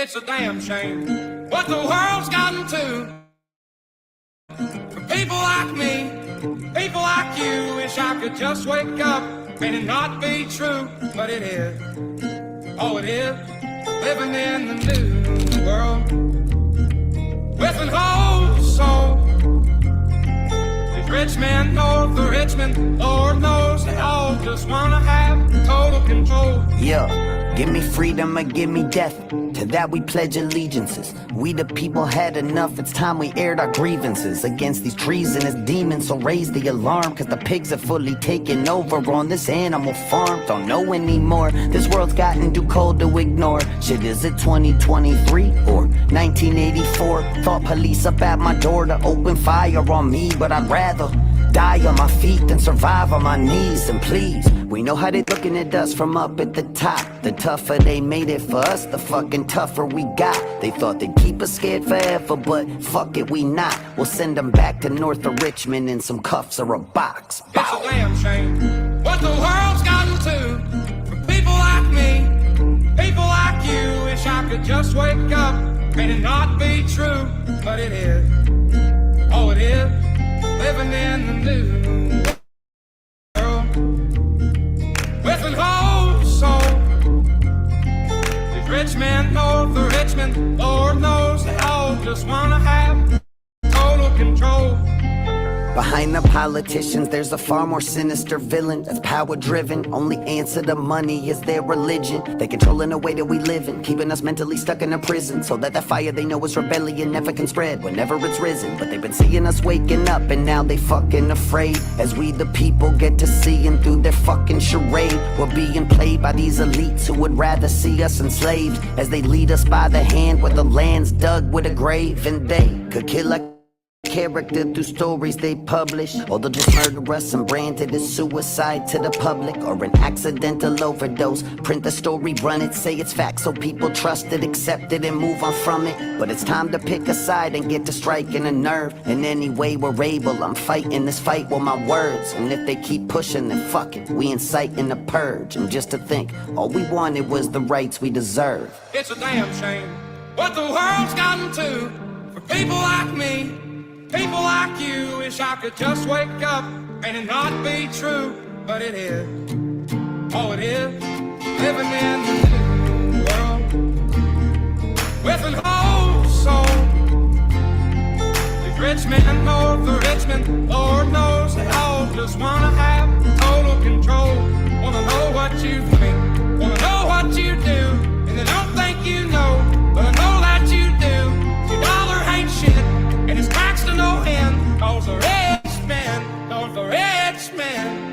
It's a damn shame what the world's gotten to. For people like me, people like you, wish I could just wake up and it not be true. But it is, oh it is, living in the new world with an whole soul. These rich men know the rich men, Lord knows they all just wanna have total control. Yeah. Give me freedom or give me death. To that we pledge allegiances. We the people had enough. It's time we aired our grievances against these treasonous demons. So raise the alarm, cause the pigs are fully taken over on this animal farm. Don't know anymore. This world's gotten too cold to ignore. Shit, is it 2023 or 1984? Thought police up at my door to open fire on me, but I'd rather die on my feet than survive on my knees. And please, we know how they looking at us from up at the top. The tougher they made it for us, the fucking tougher we got. They thought they'd keep us scared forever, but fuck it, we not. We'll send them back to north of Richmond in some cuffs or a box. Bow. It's a damn shame what the world's gotten to. For people like me, people like you, wish I could just wake up and it not be true. But it is, oh it is, living in the new world with an whole soul. These rich men know the rich men, Lord knows they all just wanna have total control. Behind the politicians, there's a far more sinister villain that's power-driven. Only answer to money is their religion. They controlling the way that we live in, keeping us mentally stuck in a prison, so that the fire they know is rebellion never can spread whenever it's risen. But they've been seeing us waking up, and now they fucking afraid. As we the people get to seeing through their fucking charade, we're being played by these elites who would rather see us enslaved, as they lead us by the hand where the land's dug with a grave. And they could kill a character through stories they publish, or they'll just murder us and brand it as suicide to the public, or an accidental overdose. Print the story, run it, say it's fact, so people trust it, accept it, and move on from it. But it's time to pick a side and get to striking a nerve. In any way we're able, I'm fighting this fight with my words. And if they keep pushing, then fuck it, we inciting a purge. And just to think, all we wanted was the rights we deserve. It's a damn shame what the world's gotten to. For people like me, people like you, wish I could just wake up and it not be true. But it is, oh it is, living in the new world with an whole soul. These rich men know the rich men, Lord knows they all just wanna have total control. Wanna know what you think, wanna know what you do, and they don't think you know, but I know that you do. Your dollar ain't shit, and it's taxed to no end, cause the rich man, cause the rich man.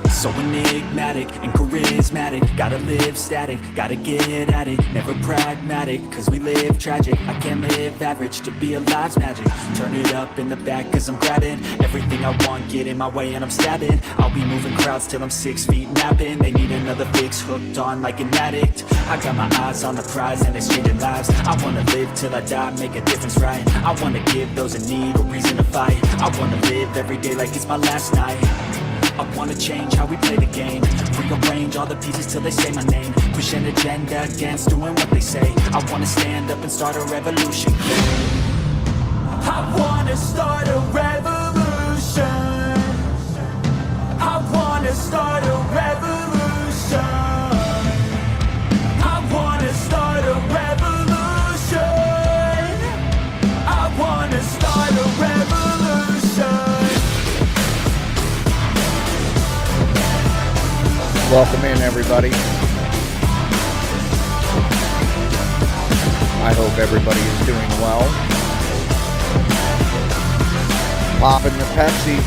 So enigmatic and charismatic, gotta live static, gotta get at it, never pragmatic, cause we live tragic. I can't live average, to be alive's magic. Turn it up in the back cause I'm grabbing everything I want, get in my way and I'm stabbing. I'll be moving crowds till I'm 6 feet napping. They need another fix, hooked on like an addict. I got my eyes on the prize and it's changing lives. I wanna live till I die, make a difference right. I wanna give those in need a reason to fight. I wanna live every day like it's my last night. I wanna change how we play the game, rearrange all the pieces till they say my name, push an agenda against doing what they say. I wanna stand up and start a revolution. I wanna start a revolution. I wanna start a revolution. I wanna start a revolution. I wanna start a revolution. Welcome in, everybody. I hope everybody is doing well. Popping the Pepsi.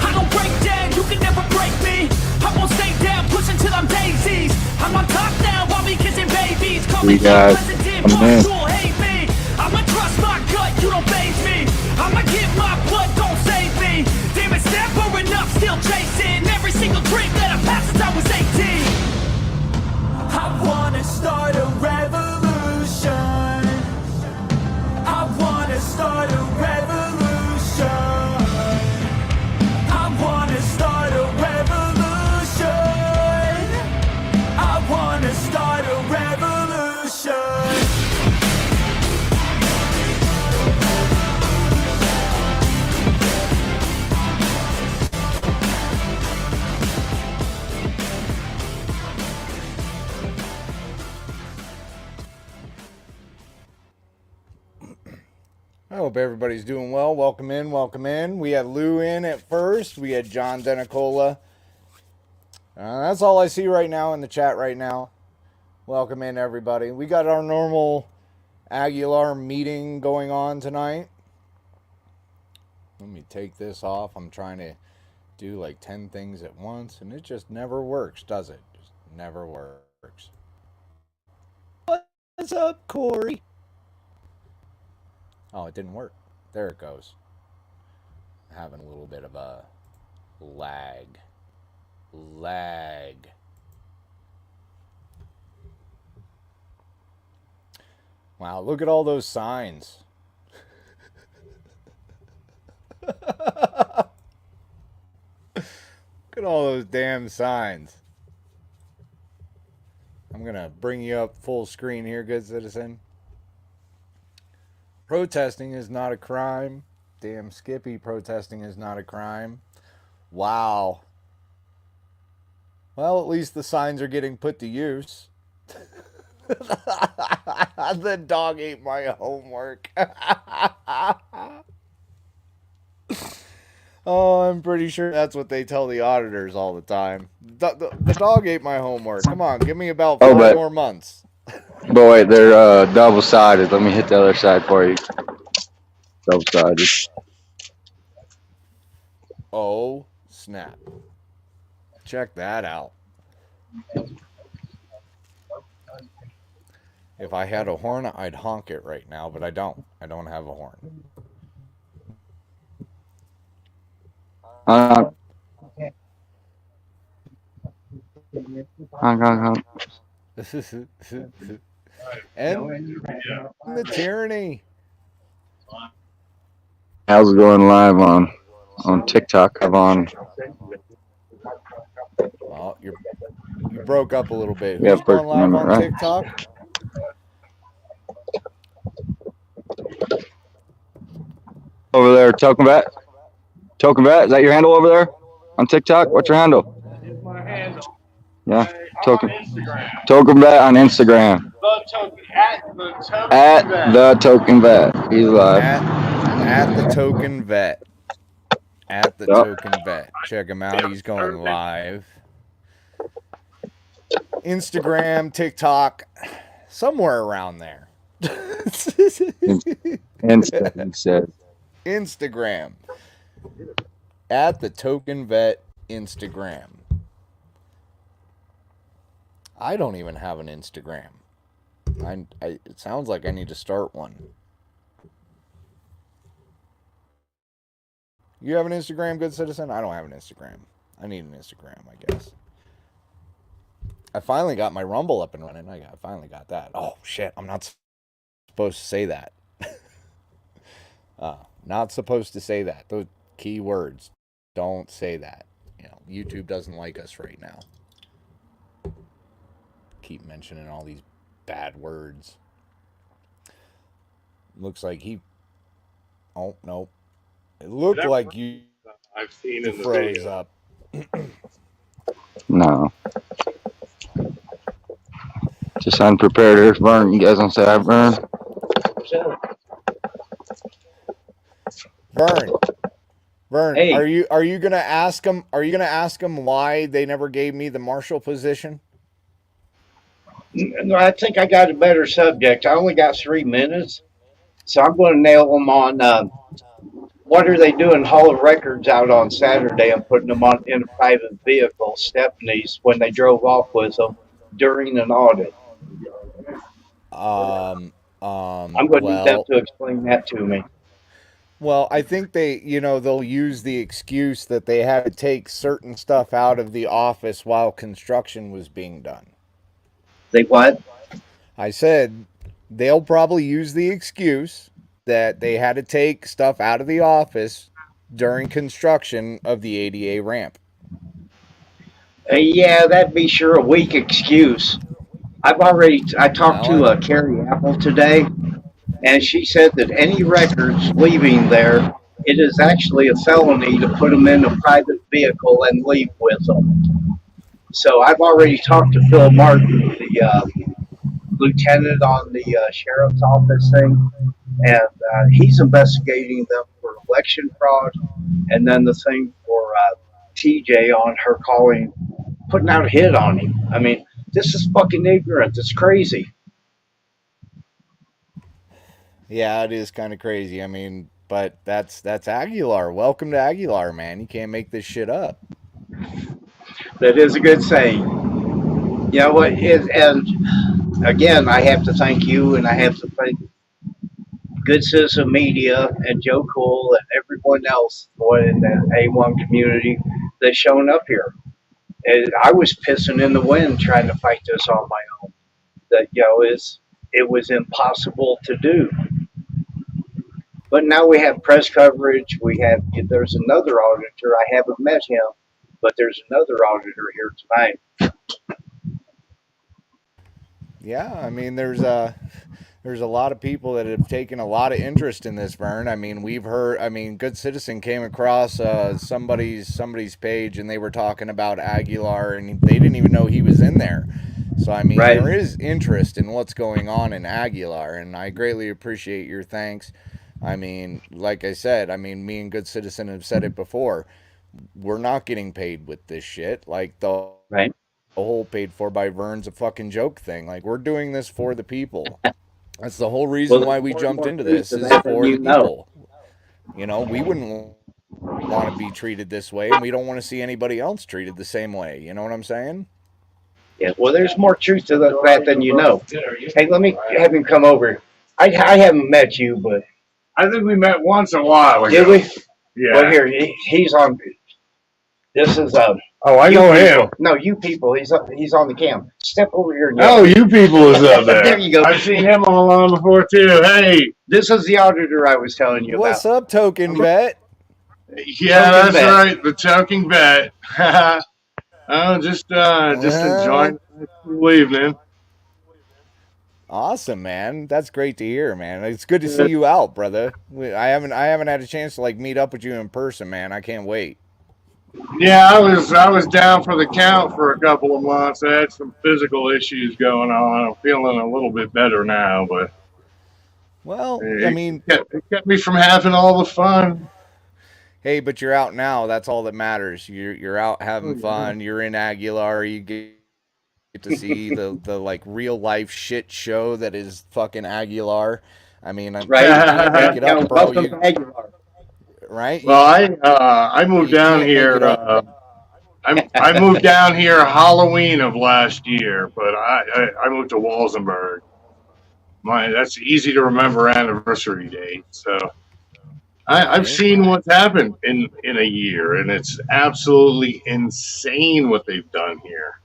I don't break down, you can never break me. I won't stay down, pushing till I'm daisies. I'm on top now while we kissing babies. Call me president, marshal, hate me. I'ma trust my gut, you don't faze me. I'ma give my blood, don't save me. Damn it's never enough, still chasing every single dream that I've had since I was 18. I hope everybody's doing well. Welcome in, welcome in. We had Lou in at first. We had John Denicola. That's all I see right now in the chat right now. Welcome in, everybody. We got our normal Aguilar meeting going on tonight. Let me take this off. I'm trying to do like 10 things at once, and it just never works, does it? Just never works. What's up, Corey? Oh, it didn't work. There it goes. Having a little bit of a lag. Wow, look at all those signs. Look at all those damn signs. I'm going to bring you up full screen here, good citizen. Protesting is not a crime. Damn Skippy, protesting is not a crime. Wow. Well, at least the signs are getting put to use. The dog ate my homework. Oh, I'm pretty sure that's what they tell the auditors all the time. The dog ate my homework. Come on, give me about 5 more months. But wait, they're double-sided. Let me hit the other side for you. Double-sided. Oh, snap. Check that out. If I had a horn, I'd honk it right now, but I don't. I don't have a horn. Honk. And the tyranny. How's it going live on TikTok? I'm on. Well, you broke up a little bit. Yeah, Who's going live on right? TikTok? Over there, Token Vet. Is that your handle over there on TikTok? What's your handle? My handle. Yeah, Token Vet on Instagram. At the Token Vet. He's live. At the Token Vet. At the Token Vet. Check him out. He's going live. Instagram, TikTok, somewhere around there. Insta, he said. Instagram. At the Token Vet Instagram. I don't even have an Instagram. It sounds like I need to start one. You have an Instagram, good citizen? I don't have an Instagram. I need an Instagram, I guess. I finally got my Rumble up and running. I finally got that. Oh, shit. I'm not supposed to say that. Not supposed to say that. Those key words. Don't say that. You know, YouTube doesn't like us right now. Keep mentioning all these bad words. Looks like he... Oh, no. It looked like you I've seen in the froze video. up. No. Just unprepared. Here's Vern. You guys want to say hi, Vern? Vern, Hey. are you gonna ask him? Are you gonna ask him why they never gave me the marshal position? No, I think I got a better subject. I only got 3 minutes, so I'm going to nail them on what are they doing hauling records out on Saturday and putting them on in a private vehicle, Stephanie's, when they drove off with them during an audit. I'm going to need them to explain that to me. Well, I think they'll use the excuse that they had to take certain stuff out of the office while construction was being done. They what? I said they'll probably use the excuse that they had to take stuff out of the office during construction of the ADA ramp. Yeah, that'd be sure a weak excuse. I talked to Carrie Apple today, and she said that any records leaving there, it is actually a felony to put them in a private vehicle and leave with them. So I've already talked to Phil Martin, the lieutenant on the sheriff's office thing, and he's investigating them for election fraud, and then the thing for TJ on her calling, putting out a hit on him. I mean, this is fucking ignorant. It's crazy. Yeah, it is kind of crazy. I mean, but that's Aguilar. Welcome to Aguilar, man. You can't make this shit up. That is a good saying. You know what? And again, I have to thank you, and I have to thank Good Citizen Media and Joe Cool and everyone else in the A1 community that's shown up here. And I was pissing in the wind trying to fight this on my own. That it was impossible to do. But now we have press coverage. There's another auditor. I haven't met him, but there's another auditor here tonight. Yeah, I mean, there's a lot of people that have taken a lot of interest in this, Vern. I mean, we've heard. I mean, Good Citizen came across somebody's page, and they were talking about Aguilar, and they didn't even know he was in there. So I mean, Right. there is interest in what's going on in Aguilar, and I greatly appreciate your thanks. I mean, like I said, I mean, me and Good Citizen have said it before. We're not getting paid with this shit. Like the Right. whole paid for by Vern's a fucking joke thing. Like, we're doing this for the people. That's the whole reason why we jumped into this, is for the people. You know, we wouldn't want to be treated this way, and we don't want to see anybody else treated the same way. You know what I'm saying? Yeah. Well, there's more truth to that than you know. Hey, let me have him come over. I haven't met you, but I think we met once a while ago. did we? Yeah. Well, here he's on. This is Oh, I know him. No, you people. He's on the cam. Step over here. Oh, you people is up there. There you go. I've seen him all along before too. Hey. This is the auditor I was telling you What's about. up, token vet? Yeah, that's right. The choking vet. Oh, just enjoying the cool evening. Awesome, man. That's great to hear, man. It's good to see you out, brother. I haven't had a chance to like meet up with you in person, man. I can't wait. Yeah, I was down for the count for a couple of months. I had some physical issues going on. I'm feeling a little bit better now, but Well, I mean, it kept me from having all the fun. hey, but you're out now. That's all that matters. You're out having fun. You're in Aguilar. You get to see the like real life shit show that is fucking Aguilar. I mean, Right. you can't make it up, bro. Welcome to Aguilar. Right? Well, I moved You down can't make here. it up. I moved down here Halloween of last year, but I moved to Walsenburg. That's easy to remember anniversary date. So I've seen what's happened in a year, and it's absolutely insane what they've done here.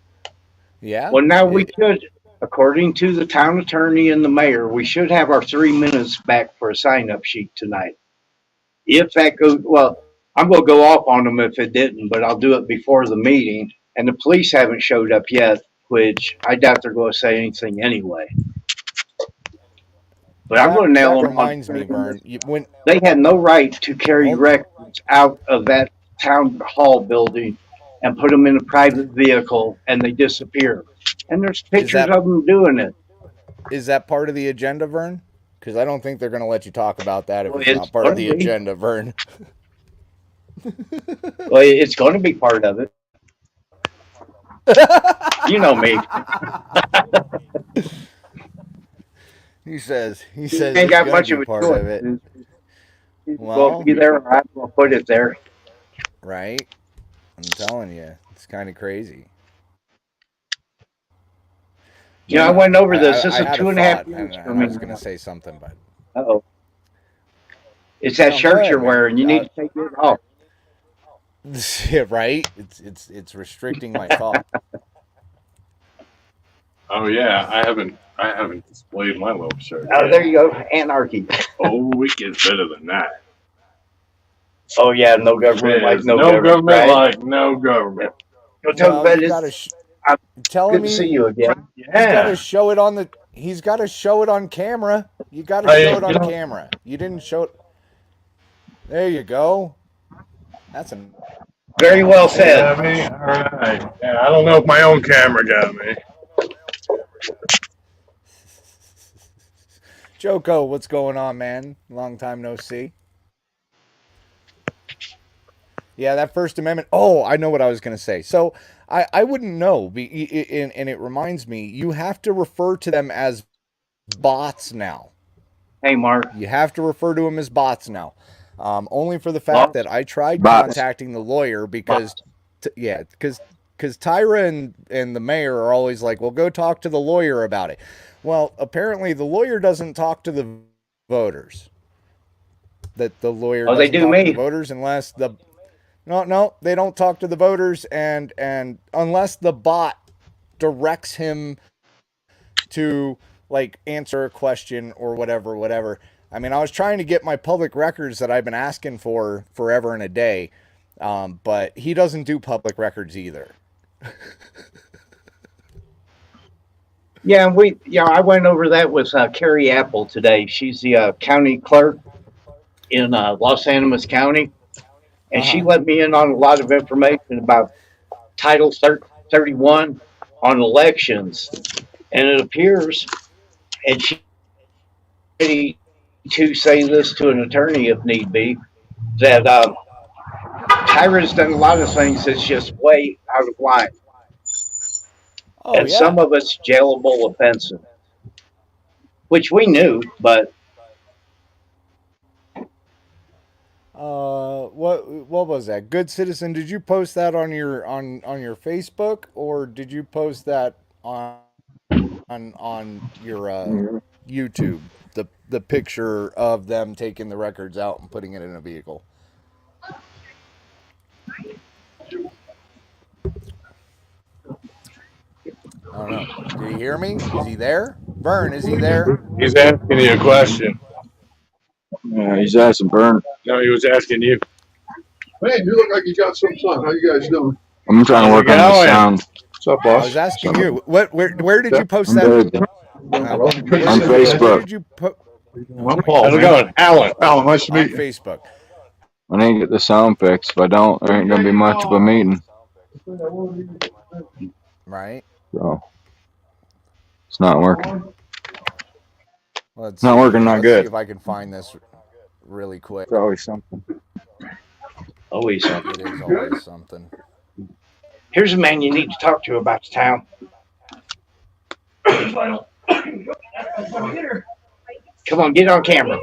Yeah. Well, now we should, according to the town attorney and the mayor, we should have our 3 minutes back for a sign-up sheet tonight. If that goes, well, I'm going to go off on them if it didn't, but I'll do it before the meeting. And the police haven't showed up yet, which I doubt they're going to say anything anyway. But I'm going to nail them. Reminds me, Vern. When they had no right to carry records out of that town hall building and put them in a private vehicle, and they disappear. And there's pictures of them doing it. Is that part of the agenda, Vern? Because I don't think they're going to let you talk about that if Well, it's not part of the agenda, Vern. Well, it's going to be part of it. You know me. He says ain't got much of a part choice. of it. Well, be there, or I'm going to put it there. Right? I'm telling you, it's kind of crazy. I went over this. This is 2.5 years for me. I was going to say something, but Uh-oh. It's that shirt you're wearing. You need to take it off. Yeah, right? It's restricting my thought. Oh yeah, I haven't displayed my little shirt. Oh, there you go. Anarchy. Oh, it gets better than that. Oh yeah, no government like no government right? like no government. Go tell Well, I'm telling good to see you again. He's got to show it on He's got to show it on camera. You got to show it on camera. You didn't show it. There you go. That's a very well said. Yeah, me? All right. Yeah, I don't know if my own camera got me. Joko, what's going on, man? Long time no see. Yeah, that First Amendment. Oh, I know what I was going to say. So I wouldn't know. And it reminds me, you have to refer to them as bots now. Hey, Mark. You have to refer to them as bots now. Only for the fact Bots. that I tried Bots. contacting the lawyer because, Bots. yeah, because Tyra and the mayor are always like, well, go talk to the lawyer about it. Well, apparently the lawyer doesn't talk to the voters. That the lawyer Oh, they doesn't do talk to the me. voters unless the no, they don't talk to the voters, and unless the bot directs him to like answer a question or whatever. I mean, I was trying to get my public records that I've been asking for forever and a day, but he doesn't do public records either. Yeah, I went over that with Carrie Apple today. She's the county clerk in Los Animas County, and she Uh-huh. let me in on a lot of information about Title 31 on elections. And it appears, and she ready to say this to an attorney if need be, that Tyra's done a lot of things that's just way out of line, Oh and some yeah. of it's jailable offenses, which we knew, but What was that? Good Citizen, did you post that on your Facebook, or did you post that on your YouTube? The picture of them taking the records out and putting it in a vehicle. I don't know. Did he hear me? Is he there? Vern, is he there? He's asking you a question. Yeah, he's asking Burn. No, he was asking you. Man, you look like you got some sun. How you guys doing? I'm trying to How's it work on the going? sound. What's up, I boss? was asking you. Where did you post I'm that? good. On Where Facebook. did you put I'm Paul, How's it man. going? Alan. Alan, nice to on meet you. Facebook? I need to get the sound fixed. If I don't, there ain't gonna be much of a meeting. Right. So it's not working. Let's Not see. working. Not Let's see good. if I can find this really quick. It's always something. always something. It is always something. Here's a man you need to talk to about the town. Come on, get on camera.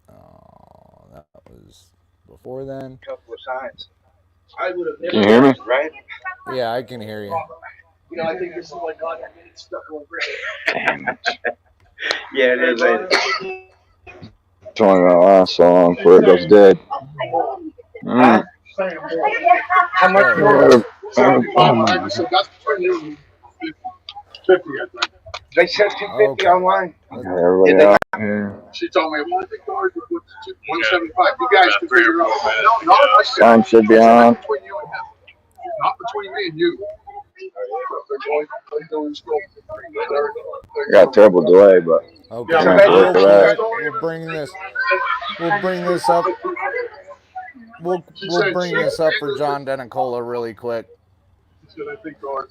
Oh, that was before then. Couple of signs. Can you hear me? Right? Yeah, I can hear you. I think this is like God made stuck over. Yeah, it is. Talking about last song before it goes dead. How much There it more? is. I said, that's between you and 50, I think. They said 250 Okay. online. Everybody Did they out here. She told me, well, I think ours was 175. You guys can figure it out. No, I said, Sign should be I said, on. that's between you and him. Not between me and you. They're going to school. Got terrible delay, but Okay. Yeah, I'm gonna have to work with that. We'll bring this. We'll bring this up. We'll bring this up for John Denicola really quick. I think ours.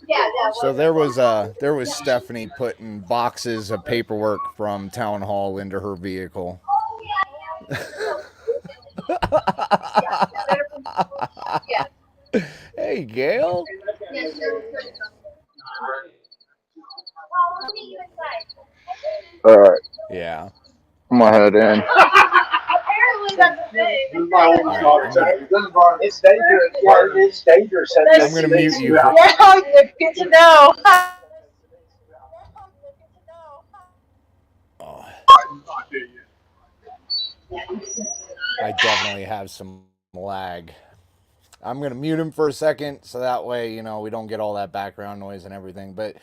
So there was Stephanie putting boxes of paperwork from town hall into her vehicle. Hey, Gail. All right, Yeah. I'm gonna head in. Apparently that's the thing. This is my oldest daughter. It's dangerous. Yeah, it is dangerous. I'm gonna mute you. Yeah, it's good to know. Oh, I definitely have some lag. I'm gonna mute him for a second, so that way we don't get all that background noise and everything. But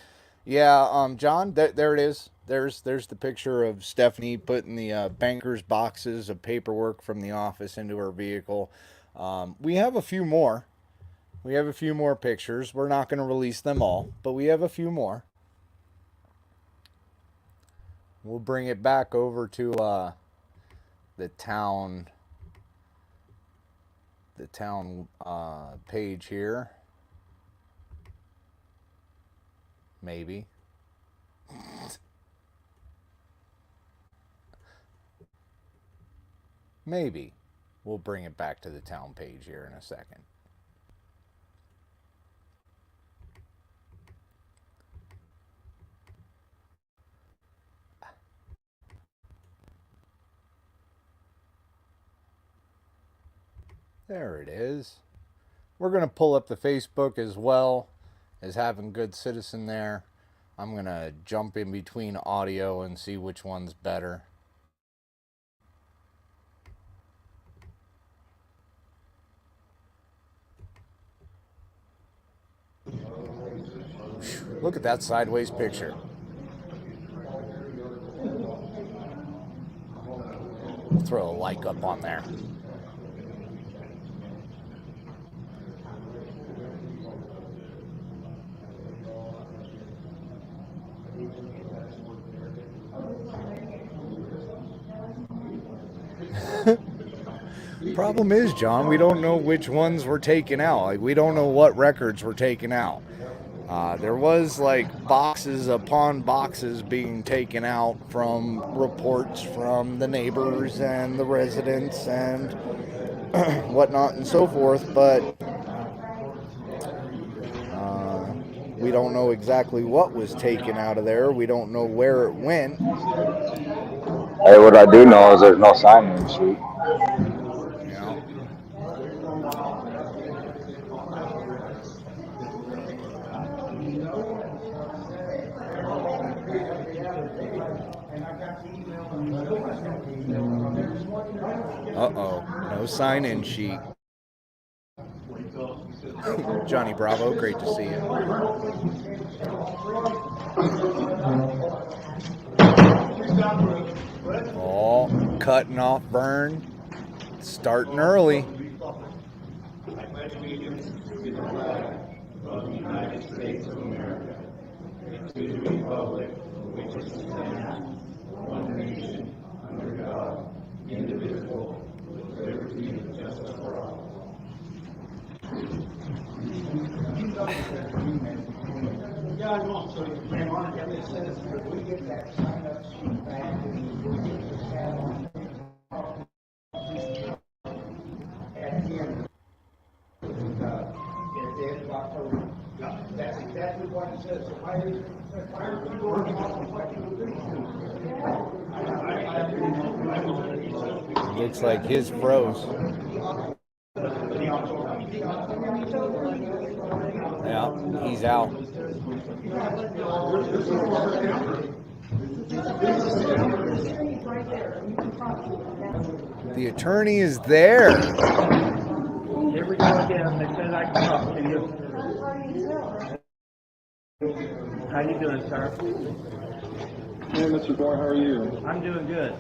yeah, John, there it is. There's the picture of Stephanie putting the banker's boxes of paperwork from the office into her vehicle. We have a few more. We have a few more pictures. We're not going to release them all, but we have a few more. We'll bring it back over to the town town page here. Maybe. Maybe. We'll bring it back to the town page here in a second. There it is. We're going to pull up the Facebook as well as having Good Citizen there. I'm going to jump in between audio and see which one's better. Look at that sideways picture. Throw a like up on there. Problem is, John, we don't know which ones were taken out. Like, we don't know what records were taken out. There was like boxes upon boxes being taken out from reports from the neighbors and the residents and whatnot and so forth, but we don't know exactly what was taken out of there. We don't know where it went. Hey, what I do know is there's no sign-in sheet. Uh-oh, no sign-in sheet. Johnny Bravo, great to see you. Oh, cutting off burn, starting early. That's exactly what it says. Looks like his froze. Yeah, he's out. The attorney is there. Here we go again. They said I can talk to you. How you doing, sir? Hey, Mr. Gore, how are you? I'm doing good.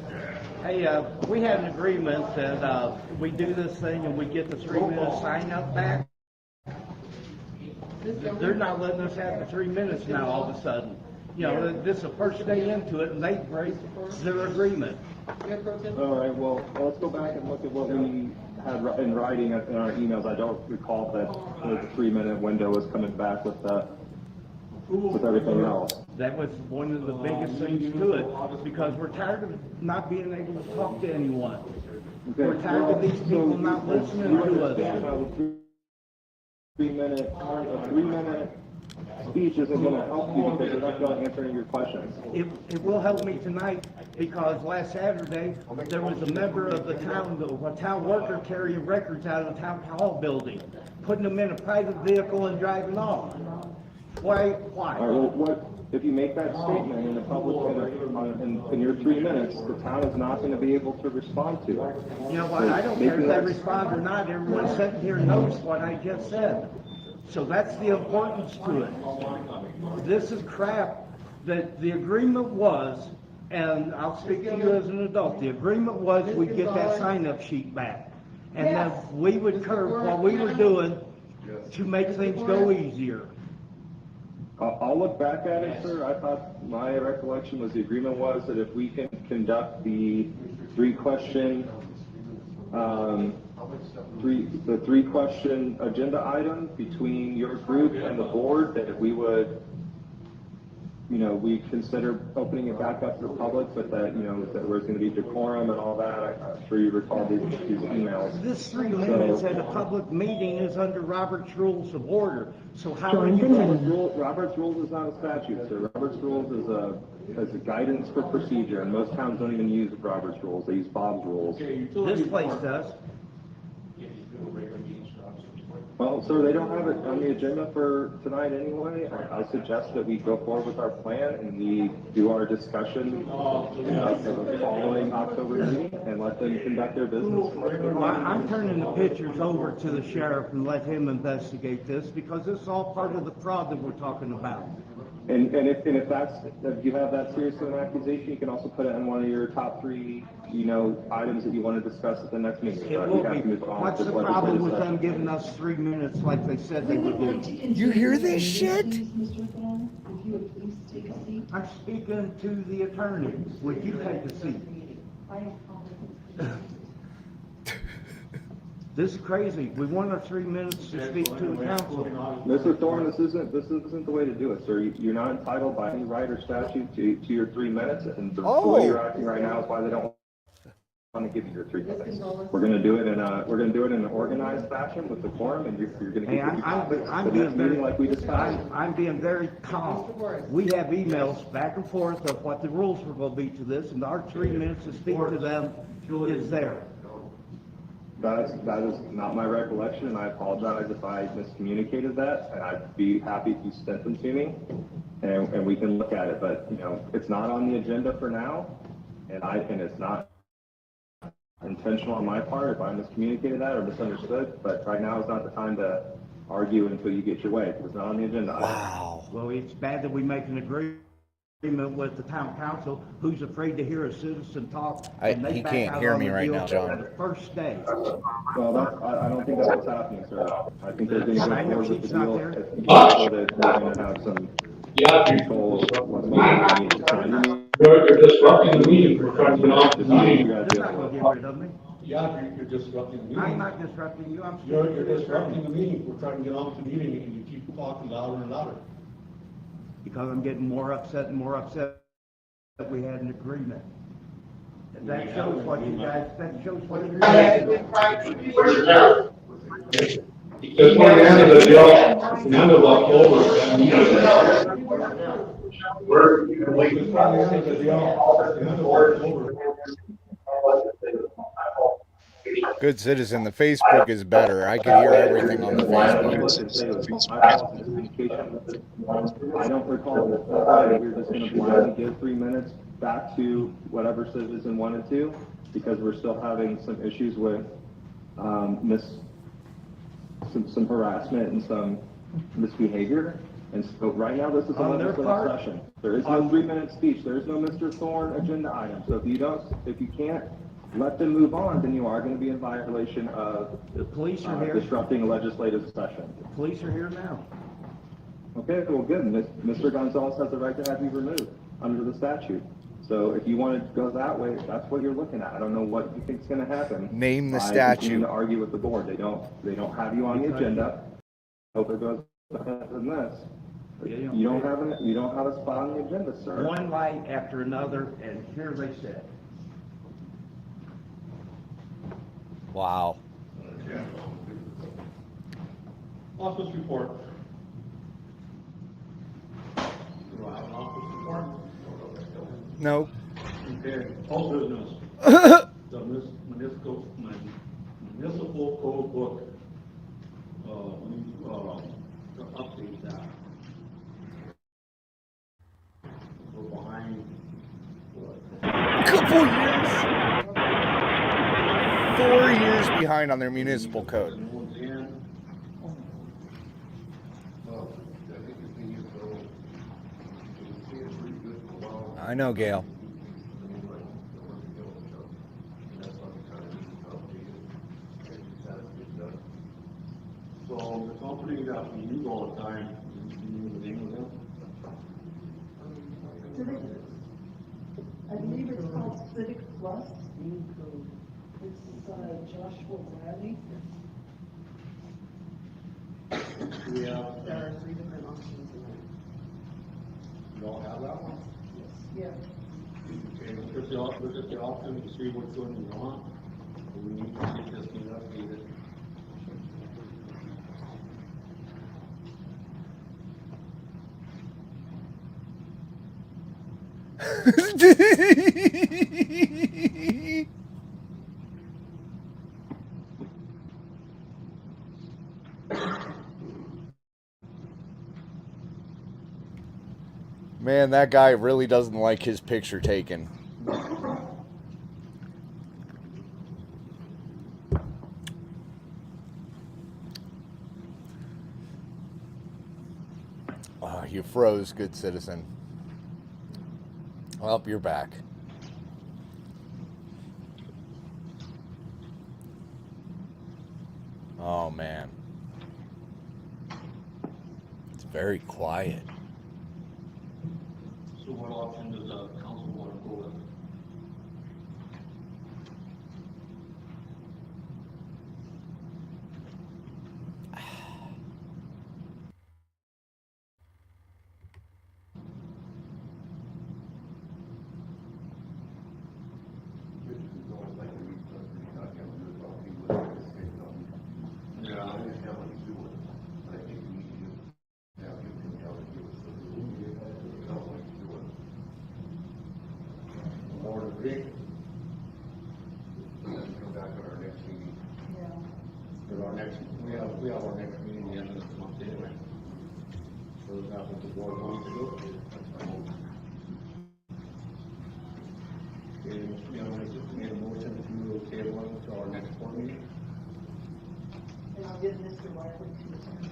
Hey, we had an agreement that we do this thing and we get the 3-minute sign up back. They're not letting us have the 3 minutes now all of a sudden. You know, this is the first day into it and they break their agreement. All right, well, let's go back and look at what we had in writing in our emails. I don't recall that the 3-minute window was coming back with that. With everything else. That was one of the biggest things to it, because we're tired of not being able to talk to anyone. Okay. We're tired of these people not listening to us. A 3-minute speech isn't going to help you because you're not going to answer any of your questions. It will help me tonight, because last Saturday there was a member of the town, a town worker, carrying records out of the town hall building, putting them in a private vehicle and driving off. Why? All right, well, what if you make that statement in the public in your 3 minutes? The town is not going to be able to respond to it. You know what? I don't care if they respond or not. Everyone sitting here knows what I just said. So that's the importance to it. This is crap. That the agreement was, and I'll speak to you as an adult. The agreement was we'd get that sign-up sheet back, and that we would curb what we were doing to make things go easier. I'll look back at it, sir. I thought my recollection was the agreement was that if we can conduct the 3-question the three question agenda item between your group and the board that we would, we consider opening it back up to the public, but that, that there's going to be decorum and all that. I'm sure you recall these emails. This 3 minutes at a public meeting is under Robert's Rules of Order. So how are you? Robert's Rules is not a statute, sir. Robert's Rules is a guidance for procedure, and most towns don't even use Robert's Rules. They use Bob's Rules. This place does. Well, sir, they don't have it on the agenda for tonight anyway. I suggest that we go forward with our plan and we do our discussion the following October meeting and let them conduct their business. I'm turning the pictures over to the sheriff and let him investigate this because this is all part of the fraud that we're talking about. And if you have that serious of an accusation, you can also put it in one of your top three, items that you want to discuss at the next meeting. It will be. What's the problem with them giving us 3 minutes like they said they would do? You hear this shit? I'm speaking to the attorney. Would you take a seat? This is crazy. We want our 3 minutes to speak to the council. Mr. Thorne, this isn't the way to do it, sir. You're not entitled by any right or statute to your 3 minutes, and the way you're acting right now is why they don't want to give you your 3 minutes. We're going to do it in an organized fashion with the quorum, and you're going to get I'm being very, like we discussed. I'm being very calm. We have emails back and forth of what the rules were going to be to this, and our 3 minutes to speak to them is there. That is not my recollection, and I apologize if I miscommunicated that, and I'd be happy if you sent them to me, and we can look at it, but, it's not on the agenda for now, and it's not intentional on my part if I miscommunicated that or misunderstood, but right now is not the time to argue until you get your way, because it's not on the agenda. Wow. Well, it's bad that we make an agreement with the town council, who's afraid to hear a citizen talk. He can't hear me right now, John. The first day. Well, I don't think that's what's happening, sir. I think they're going to go forward with the deal. There. So that they're going to have some control of what's going on. You're disrupting the meeting. We're trying to get off the meeting. They're not going to get rid of me. Yeah, you're disrupting the meeting. I'm not disrupting you, I'm You're speaking to the disrupting the attorney. meeting. We're trying to get off the meeting and you keep talking louder and louder. Because I'm getting more upset and more upset that we had an agreement. That shows what you guys, that shows what you're doing. Just when the end of the deal, the end of October, we're waiting for the end of the deal, the end of October. Good citizen, the Facebook is better. I can hear everything on the Facebook. I don't recall that we were just going to blindly give 3 minutes back to whatever citizen wanted to, because we're still having some issues with some harassment and some misbehavior. And so right now this is a legislative session. There is no 3 minute speech. There is no Mr. Thorne agenda item. So if you can't let them move on, then you are going to be in violation of The police are here. disrupting a legislative session. The police are here now. Okay, well, good. Mr. Gonzalez has the right to have you removed under the statute. So if you want to go that way, that's what you're looking at. I don't know what you think is going to happen. Name the I statute. continue to argue with the board. They don't have you on the agenda. Hope it goes better than this. You don't have a spot on the agenda, sir. One light after another, and here they sit. Wow. Office report. Do I have an office report? Nope. Okay, all business. The municipal code book. We need to update that. We're behind. Couple years. 4 years behind on their municipal code. I know, Gail. So the company that we use all the time, you know the name of them? I believe it's called Civic Plus. It's Joshua Bradley. Yeah. There are 3 different options in there. You all have that one? Yeah. Okay, look at the option to see which one you want. We need to get this thing updated. Man, that guy really doesn't like his picture taken. Oh, you froze, good citizen. Well, you're back. Oh, man. It's very quiet. So what option does the council want to go with? We have our next meeting the end of this month anyway. So is that what the board wants to do? Okay, I just made a motion to table it to our next board meeting. And I'll give Mr. Wyland to attend.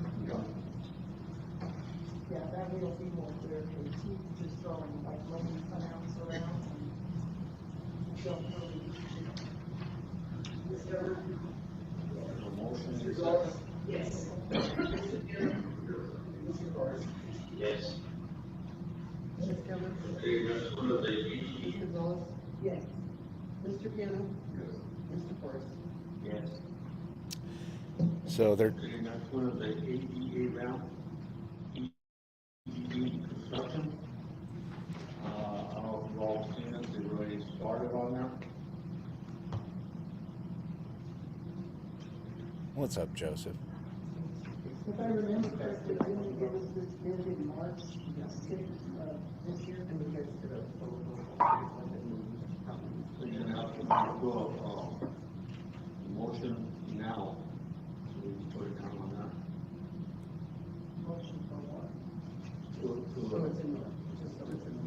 Yeah, that way it'll be more clear, because he's just throwing like lemon finance around and don't really. Mr. Motion. Yes. Yes. Ms. Keller? Mr. Gillis? Yes. Mr. Piano? Yes. Mr. Forrest? Yes. So they're Okay, next one is the ADA ramp. ADA construction. I don't know if you've all seen it, they've already started on that. What's up, Joseph? If I remember correctly, didn't give us this bid in March, this year, and we guys did a. So you're gonna have to do a motion now. So we can put it down on that. Motion for what? To, So it's in there, just so it's in there.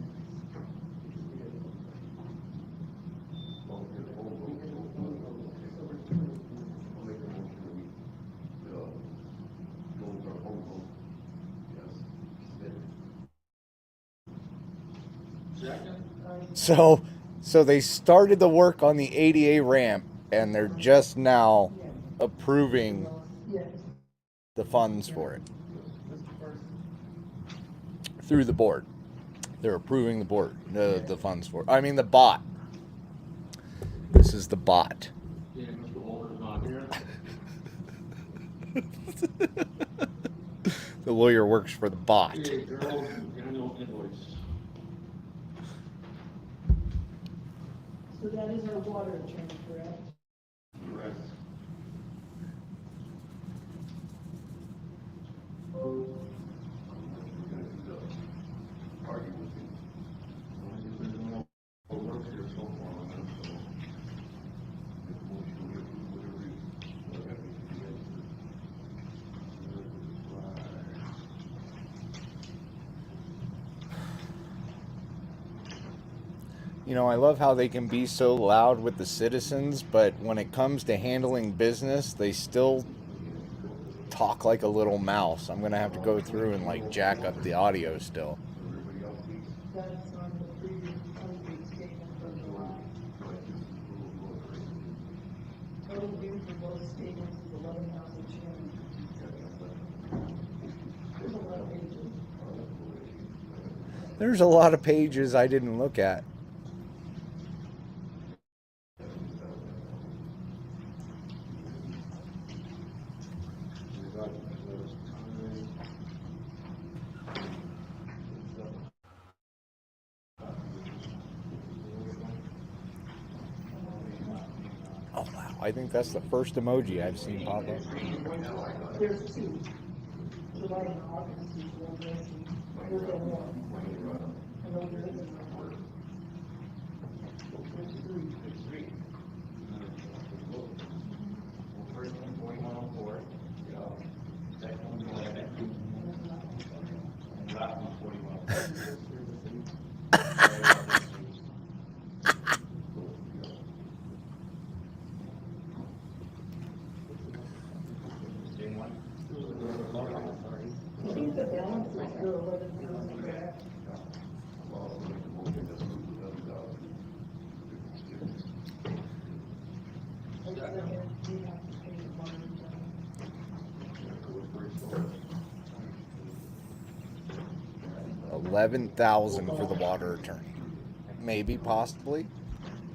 So they started the work on the ADA ramp, and they're just now approving the funds for it through the board. They're approving the board, the funds for it. I mean, the bot. This is the bot. Yeah, Mr. Holder's not here. The lawyer works for the bot. Okay, Gerald, annual invoice. So that is our water attorney, correct? Correct. You know, I love how they can be so loud with the citizens, but when it comes to handling business, they still talk like a little mouse. I'm going to have to go through and like jack up the audio still. That's on the previous concrete statement from July. Total due for both statements is 11,200. There's a lot of pages. There's a lot of pages I didn't look at. Oh wow, I think that's the first emoji I've seen pop up. There's two. July and August is one missing. There's a one. I know there isn't one. There's three. I think the balance is still 11,000, correct? We have to pay the bond. 11,000 for the water attorney. Maybe, possibly.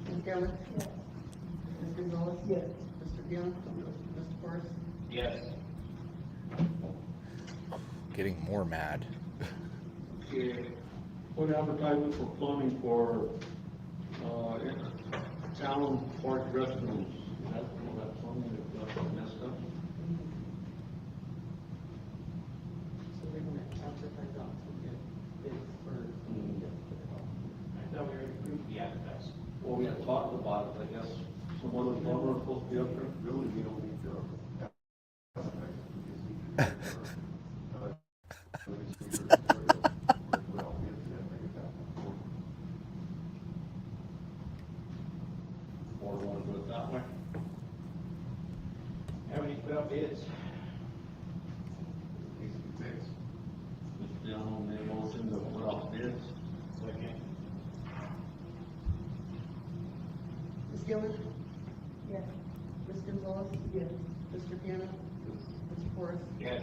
Mr. Cameron? Yes. Mr. Gonzalez? Yes. Mr. Young? Mr. Forrest? Yes. Getting more mad. Okay, put advertisement for plumbing for, town park restrooms. That plumbing is messed up. So they're gonna advertise out to get bids for. I thought we already approved the advertising. Well, we had talked about it, I guess. Someone was supposed to be up there. Really, we don't need to. Or want to do it that way? Have any put up bids? Mr. Dillon made a motion to put out bids. Second. Ms. Gilman? Yes. Ms. Gonzalez? Yes. Mr. Piana? Mr. Forrest? Yes.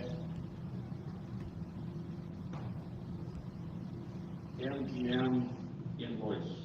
MGM invoice.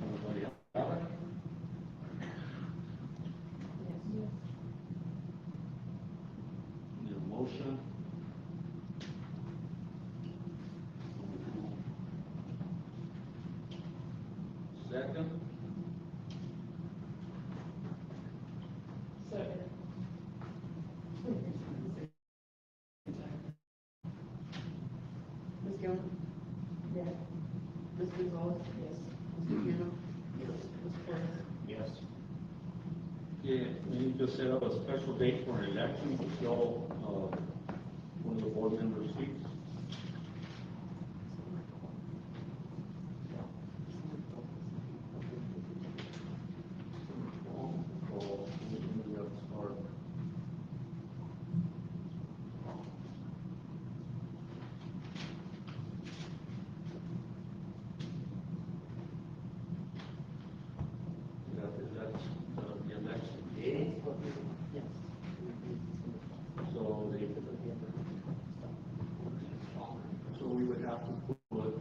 Everybody have it? Need a motion? Second? Second. Ms. Gilman? Yes. Ms. Gonzalez? Yes. Mr. Piana? Yes. Mr. Forrest? Yes. Okay, we need to set up a special date for an election to fill, one of the board members' seats. So, we have to start. That's the election day. Yes. So they, so we would have to put,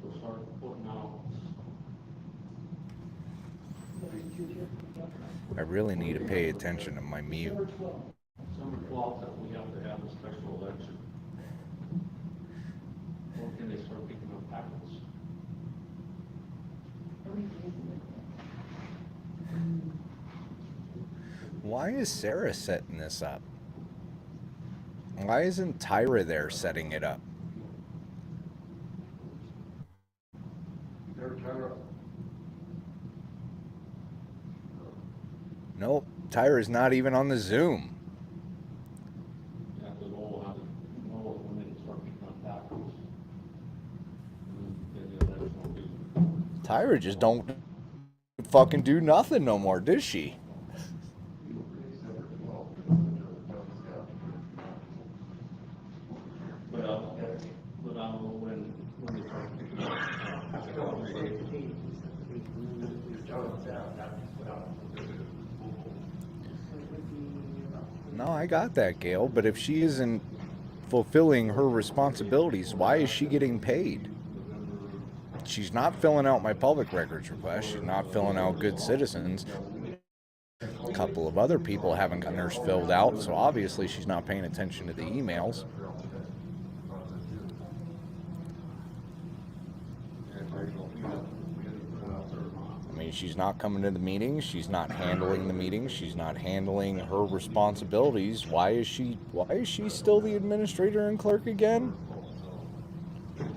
we'll start putting out. I really need to pay attention to my mute. December 12th that we have to have a special election. Or can they start picking up packets? Why is Sarah setting this up? Why isn't Tyra there setting it up? Nope, Tyra's not even on the Zoom. You have to know how to know when it's Tyra just don't fucking do nothing no more, does she? Well, but I don't know when they start picking up. No, I got that, Gail. But if she isn't fulfilling her responsibilities, why is she getting paid? She's not filling out my public records request. She's not filling out good citizens. A couple of other people haven't gotten hers filled out, so obviously she's not paying attention to the emails. I mean, she's not coming to the meetings. She's not handling the meetings. She's not handling her responsibilities. Why is she still the administrator and clerk again?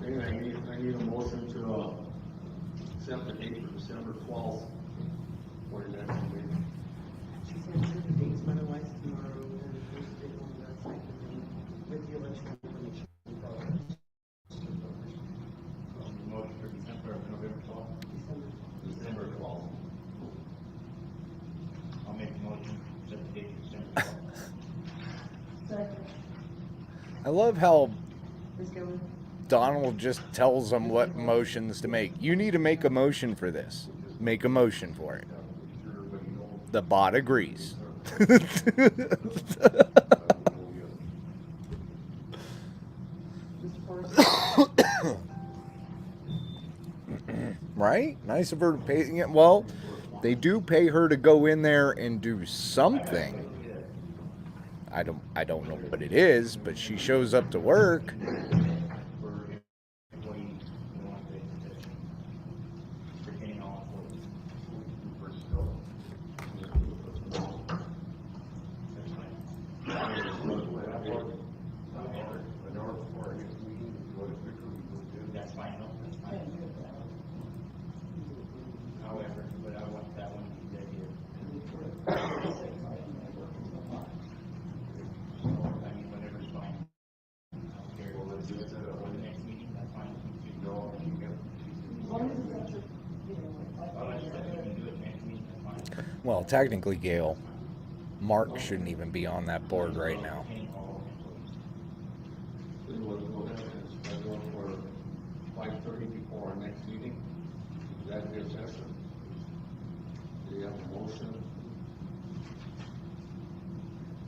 Okay, I need a motion to accept the date for December 12th for the next meeting. She said the dates, otherwise tomorrow, and the first day on the website, with the election information. Motion for November 12th? December 12th. I'll make a motion to set the date for December 12th. I love how Ms. Gilman? Donald just tells them what motions to make. You need to make a motion for this. Make a motion for it. The bot agrees. Right? Nice of her to pay it. Well, they do pay her to go in there and do something. I don't know what it is, but she shows up to work. That's fine, no, that's fine. However, but I want that one to be here. I mean, whatever's fine. Okay, well, let's do it for the next meeting, that's fine. You can go, you can go. Well, I just said we can do it next meeting, that's fine. Well, technically, Gail, Mark shouldn't even be on that board right now. We will go ahead and schedule for 5:30 before our next meeting. Executive session. Do you have a motion?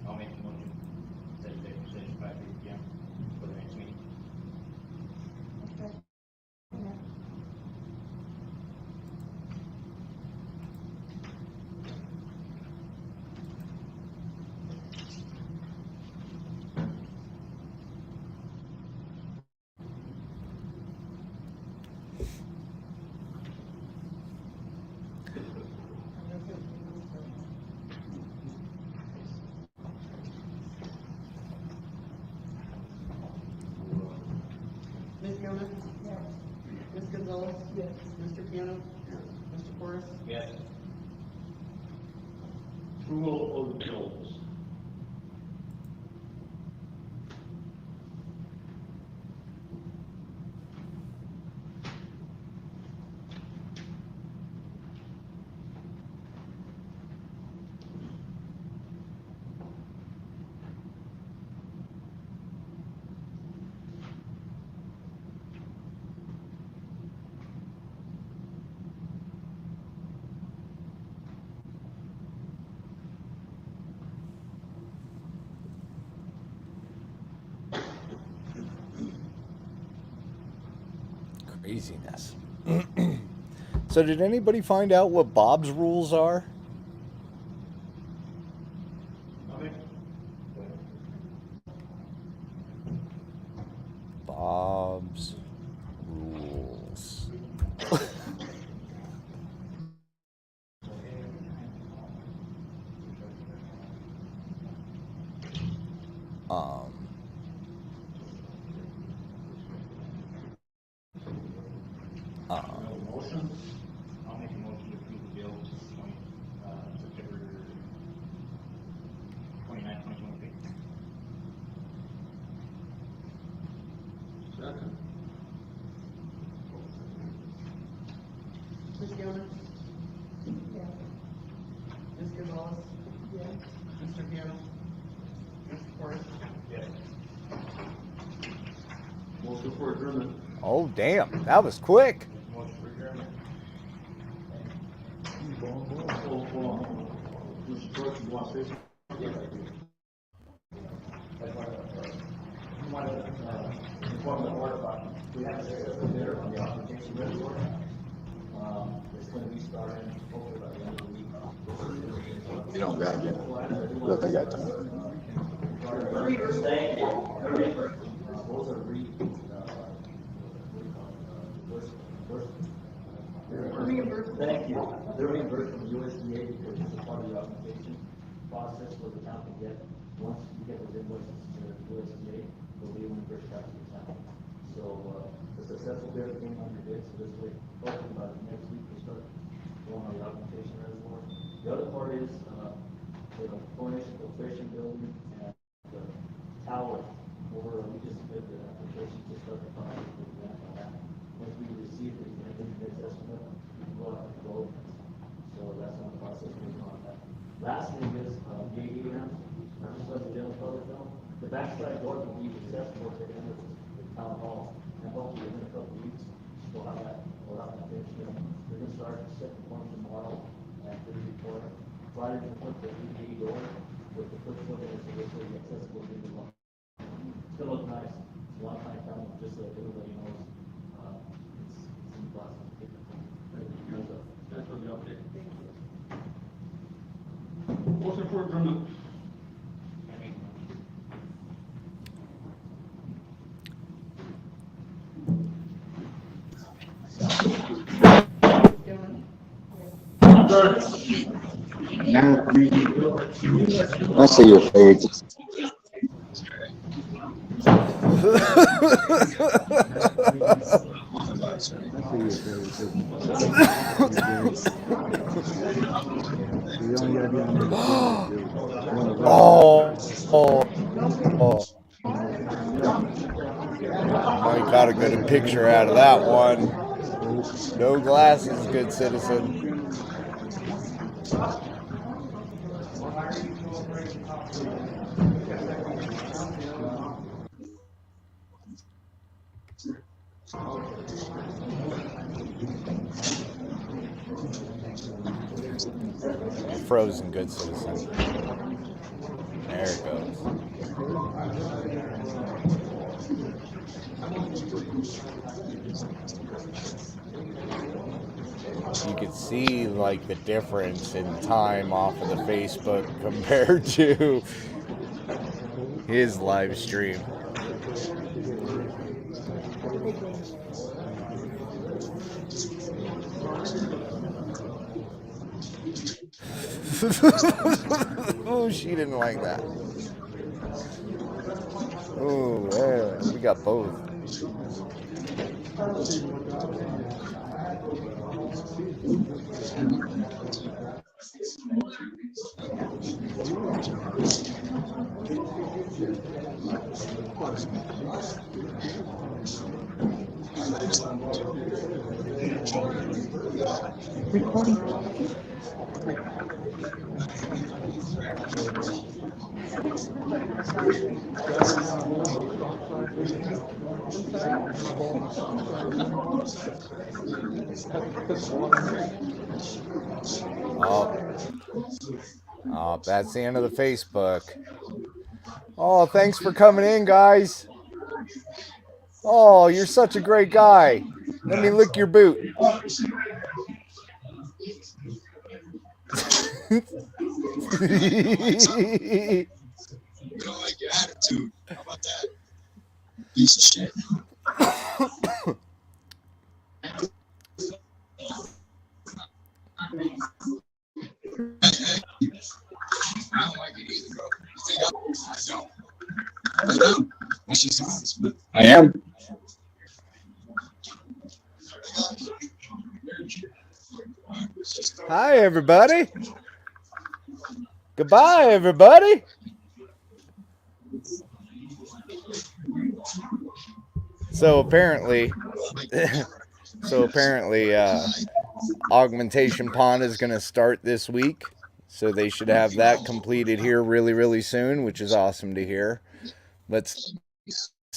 I'll make a motion. Set executive session 5:30 p.m. for the next meeting. Ms. Gilman? Yes. Ms. Gonzalez? Yes. Mr. Piano? Mr. Forrest? Yes. Approval of the bills. Craziness. So did anybody find out what Bob's rules are? Bob's rules. um Motion? I'll make a motion to approve the bills, September 29th, 2023. Second. Oh, damn. That was quick. You don't got it. Look, I got time. Thank you. They're reimbursed from USDA because it's a part of the augmentation process for the town to get. Once you get those invoices to USDA, they'll be reimbursed back to the town. So, the successful bid came under bid, so this way, hopefully by the next week, we'll start going on the augmentation reservoir. The other part is, the coronation filtration building and the tower, where we just did the application to start the project with that on that. Once we receive the next estimate, we can go out and go. So that's on the process we're on that. Last thing is, the ADM, I just let the general public know, the backside door will be accessible to the end of the town hall. And hopefully within a couple of weeks, we'll have that, finished. We're gonna start second one tomorrow at 34. Friday to put the ADA door with the foot in it, so this way it's accessible to the one. It's gonna look nice. It's a long time coming, just so everybody knows, it's in the process. That's for the update. Motion for adjournment. I see your face. Oh. Mike got a good picture out of that one. No glasses, good citizen. Frozen, good citizen. There it goes. You could see like the difference in time off of the Facebook compared to his live stream. Oh, she didn't like that. Oh, yeah, we got both. Oh, that's the end of the Facebook. Oh, thanks for coming in, guys. Oh, you're such a great guy. Let me lick your boot. You don't like your attitude. How about that? Piece of shit. I don't like it either, bro. You think I don't. That's just honest, but I am. Hi, everybody. Goodbye, everybody. So apparently, Augmentation Pond is going to start this week. So they should have that completed here really, really soon, which is awesome to hear. Let's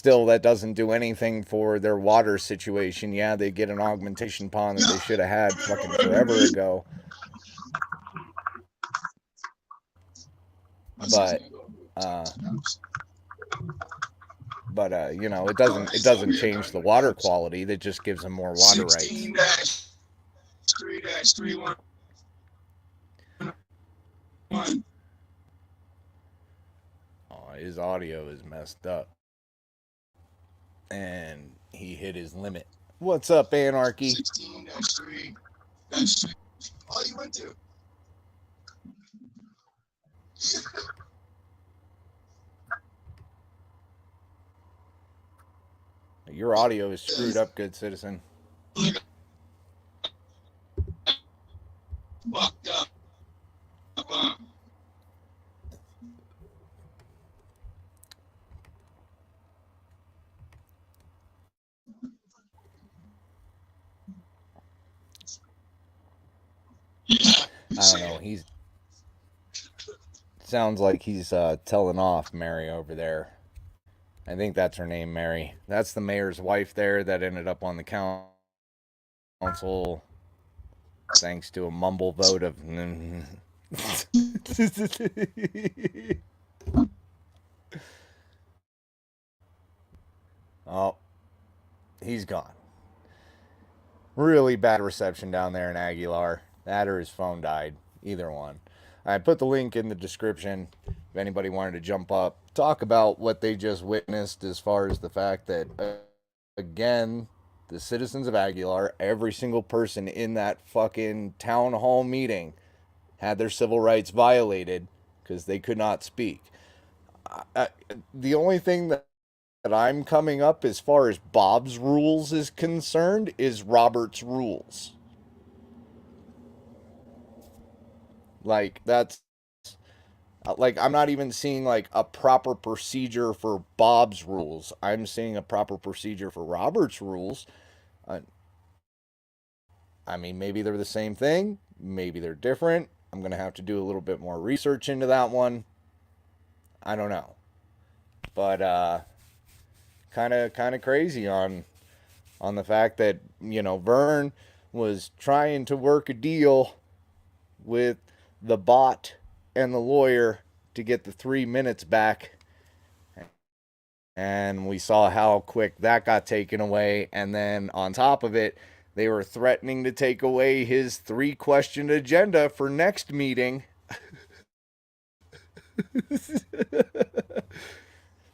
still, that doesn't do anything for their water situation. Yeah, they get an augmentation pond that they should have had fucking forever ago. But, you know, it doesn't change the water quality. That just gives them more water rights. 16-3-311. Oh, his audio is messed up. And he hit his limit. What's up, Anarchy? 16-3. All you went to. Your audio is screwed up, good citizen. Fucked up. I don't know. He's sounds like he's telling off Mary over there. I think that's her name, Mary. That's the mayor's wife there that ended up on the council thanks to a mumble vote of. Oh, he's gone. Really bad reception down there in Aguilar. That or his phone died. Either one. I put the link in the description if anybody wanted to jump up, talk about what they just witnessed as far as the fact that, again, the citizens of Aguilar, every single person in that fucking town hall meeting had their civil rights violated because they could not speak. The only thing that I'm coming up as far as Bob's rules is concerned is Robert's rules. Like, that's like, I'm not even seeing like a proper procedure for Bob's rules. I'm seeing a proper procedure for Robert's rules. I mean, maybe they're the same thing. Maybe they're different. I'm going to have to do a little bit more research into that one. I don't know. But kind of crazy on the fact that, you know, Vern was trying to work a deal with the bot and the lawyer to get the 3 minutes back. And we saw how quick that got taken away. And then on top of it, they were threatening to take away his 3-question agenda for next meeting.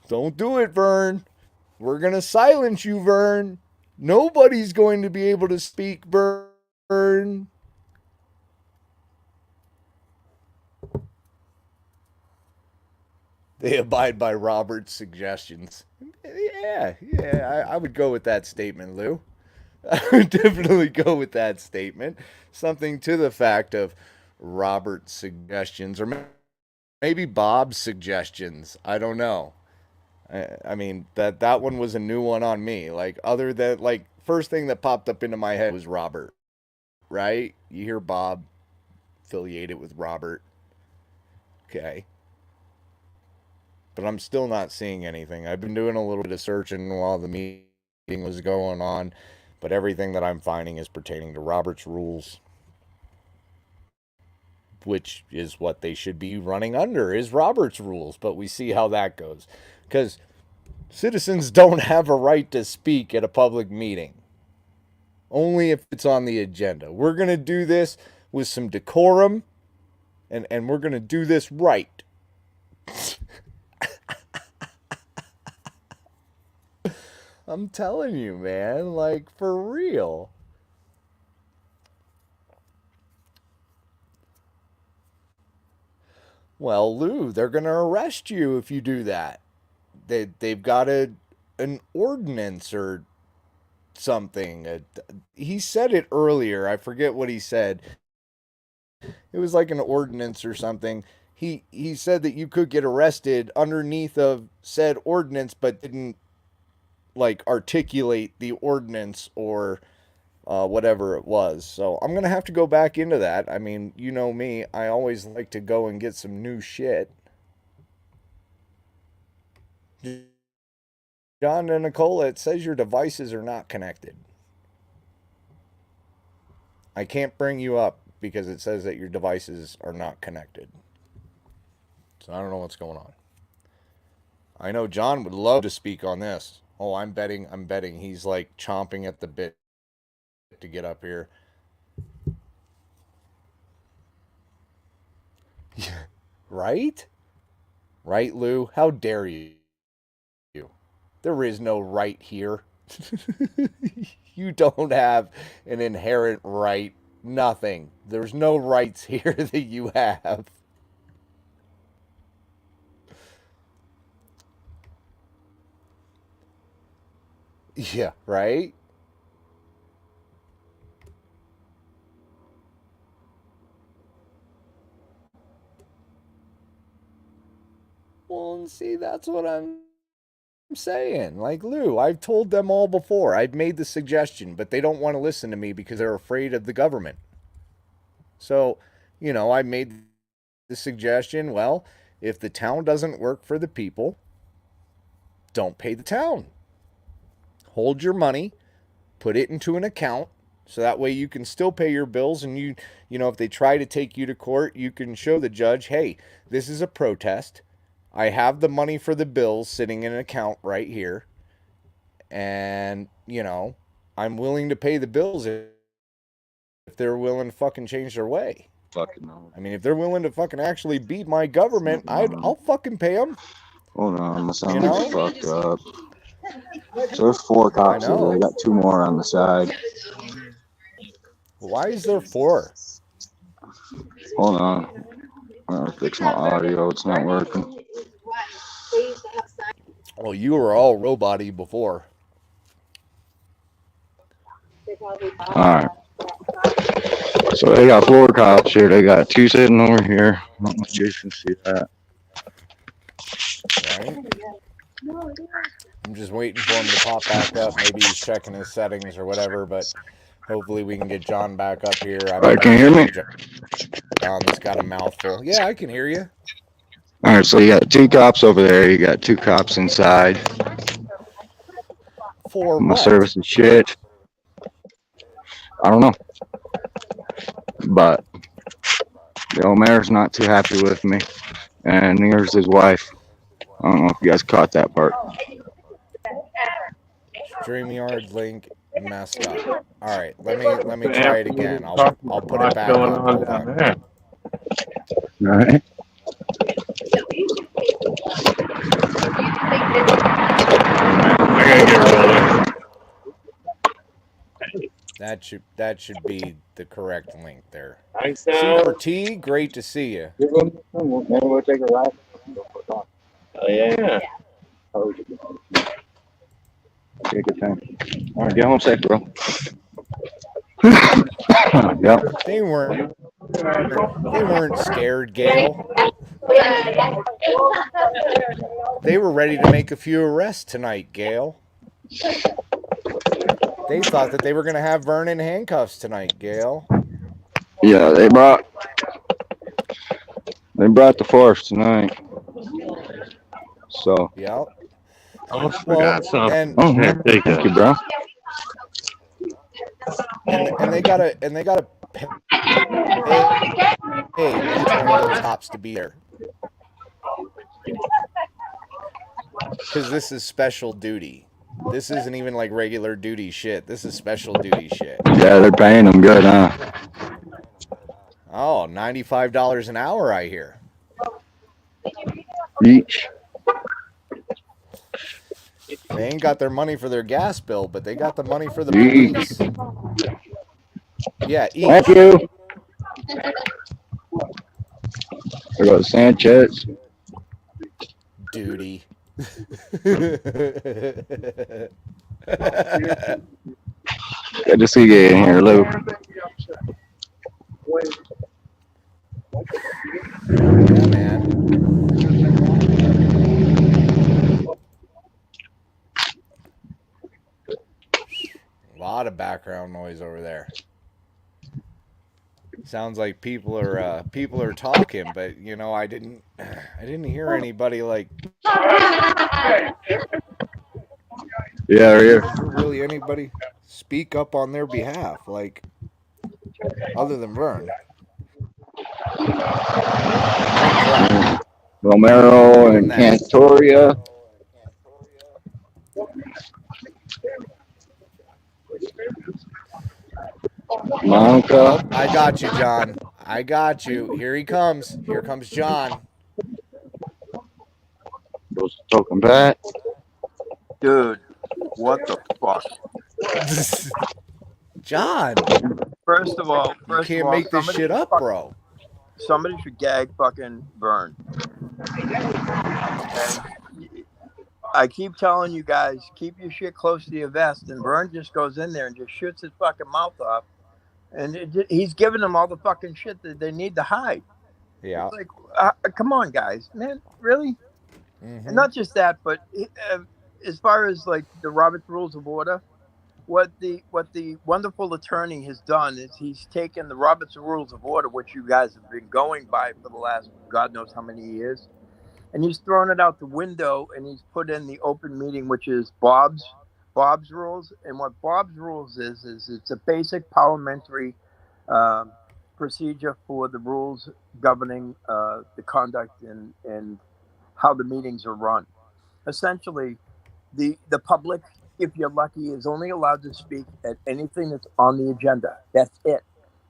Don't do it, Vern. We're going to silence you, Vern. Nobody's going to be able to speak, Vern. They abide by Robert's suggestions. Yeah, I would go with that statement, Lou. I would definitely go with that statement. Something to the fact of Robert's suggestions, or maybe Bob's suggestions. I don't know. I mean, that one was a new one on me. Like, other than, like, first thing that popped up into my head was Robert, right? You hear Bob, affiliated with Robert. Okay. But I'm still not seeing anything. I've been doing a little bit of searching while the meeting was going on, but everything that I'm finding is pertaining to Robert's rules, which is what they should be running under, is Robert's rules. But we see how that goes, because citizens don't have a right to speak at a public meeting, only if it's on the agenda. We're going to do this with some decorum, and we're going to do this right. I'm telling you, man, like, for real. Well, Lou, they're going to arrest you if you do that. They've got an ordinance or something. He said it earlier. I forget what he said. It was like an ordinance or something. He said that you could get arrested underneath of said ordinance, but didn't, like, articulate the ordinance or whatever it was. So I'm going to have to go back into that. I mean, you know me. I always like to go and get some new shit. John and Nicola, it says your devices are not connected. I can't bring you up because it says that your devices are not connected. So I don't know what's going on. I know John would love to speak on this. Oh, I'm betting he's like chomping at the bit to get up here. Right? Right, Lou? How dare you? There is no right here. You don't have an inherent right. Nothing. There's no rights here that you have. Yeah, right? Well, and see, that's what I'm saying. Like, Lou, I've told them all before. I've made the suggestion, but they don't want to listen to me because they're afraid of the government. So, I made the suggestion, well, if the town doesn't work for the people, don't pay the town. Hold your money, put it into an account, so that way you can still pay your bills, and if they try to take you to court, you can show the judge, hey, this is a protest. I have the money for the bills sitting in an account right here, and I'm willing to pay the bills if they're willing to fucking change their way. Fucking no. I mean, if they're willing to fucking actually beat my government, I'll fucking pay them. Hold on, my You sound's know? fucked up. So there's 4 cops over there. I got 2 more on the side. Why is there 4? Hold on. I'm gonna fix my audio. It's not working. Well, you were all robot-y before. Alright. So they got 4 cops here. They got 2 sitting over here. I don't know if you can see that. Right? I'm just waiting for him to pop back up. Maybe he's checking his settings or whatever, but hopefully we can get John back up here. Alright, can you hear me? John's got a mouthful. Yeah, I can hear you. Alright, so you got 2 cops over there. You got 2 cops inside. For My what? service is shit. I don't know. But the old mayor's not too happy with me. And neither's his wife. I don't know if you guys caught that part. StreamYard link messed up. All right, let me try it again. I'll put it back up. Hold on. All right. I gotta get rolling. That should be the correct link there. Thanks, C now. for T, great to see you. Maybe we'll take a ride. Oh, yeah. Take a good time. All right, get home safe, bro. Yep. They weren't scared, Gail. They were ready to make a few arrests tonight, Gail. They thought that they were going to have Vernon in handcuffs tonight, Gail. Yeah, they brought the force tonight. So. Yep. Almost forgot something. And Thank you, bro. and they gotta pay each one of those cops to be there. Because this is special duty. This isn't even like regular duty shit. This is special duty shit. Yeah, they're paying them good, huh? Oh, $95 an hour, I hear. Each. They ain't got their money for their gas bill, but they got the money for the police. Yeah, each. Thank you. There goes Sanchez. Duty. Good to see you in here, Lou. Yeah, man. A lot of background noise over there. Sounds like people are talking, but I didn't hear anybody like. Yeah, Is yeah. there really anybody speak up on their behalf, like other than Vern and Crap? Romero Even and then, Cantoria. Monka. oh, I got you, John. I got you. Here he comes. Here comes John. Those talking back. Dude, what the fuck? John, you First of can't all, make this shit up, bro. somebody should gag fucking Vern. Okay, I keep telling you guys, keep your shit close to your vest, and Vern just goes in there and just shoots his fucking mouth off, and he's giving them all the fucking shit that they need to hide. Yeah. It's like, come on, guys, man, really? And Mm-hmm. not just that, but as far as like the Robert's Rules of Order, what the wonderful attorney has done is he's taken the Robert's Rules of Order, which you guys have been going by for the last God knows how many years, and he's thrown it out the window and he's put in the open meeting, which is Bob's rules. And what Bob's rules is it's a basic parliamentary um, procedure for the rules governing the conduct and how the meetings are run. Essentially, the public, if you're lucky, is only allowed to speak at anything that's on the agenda. That's it.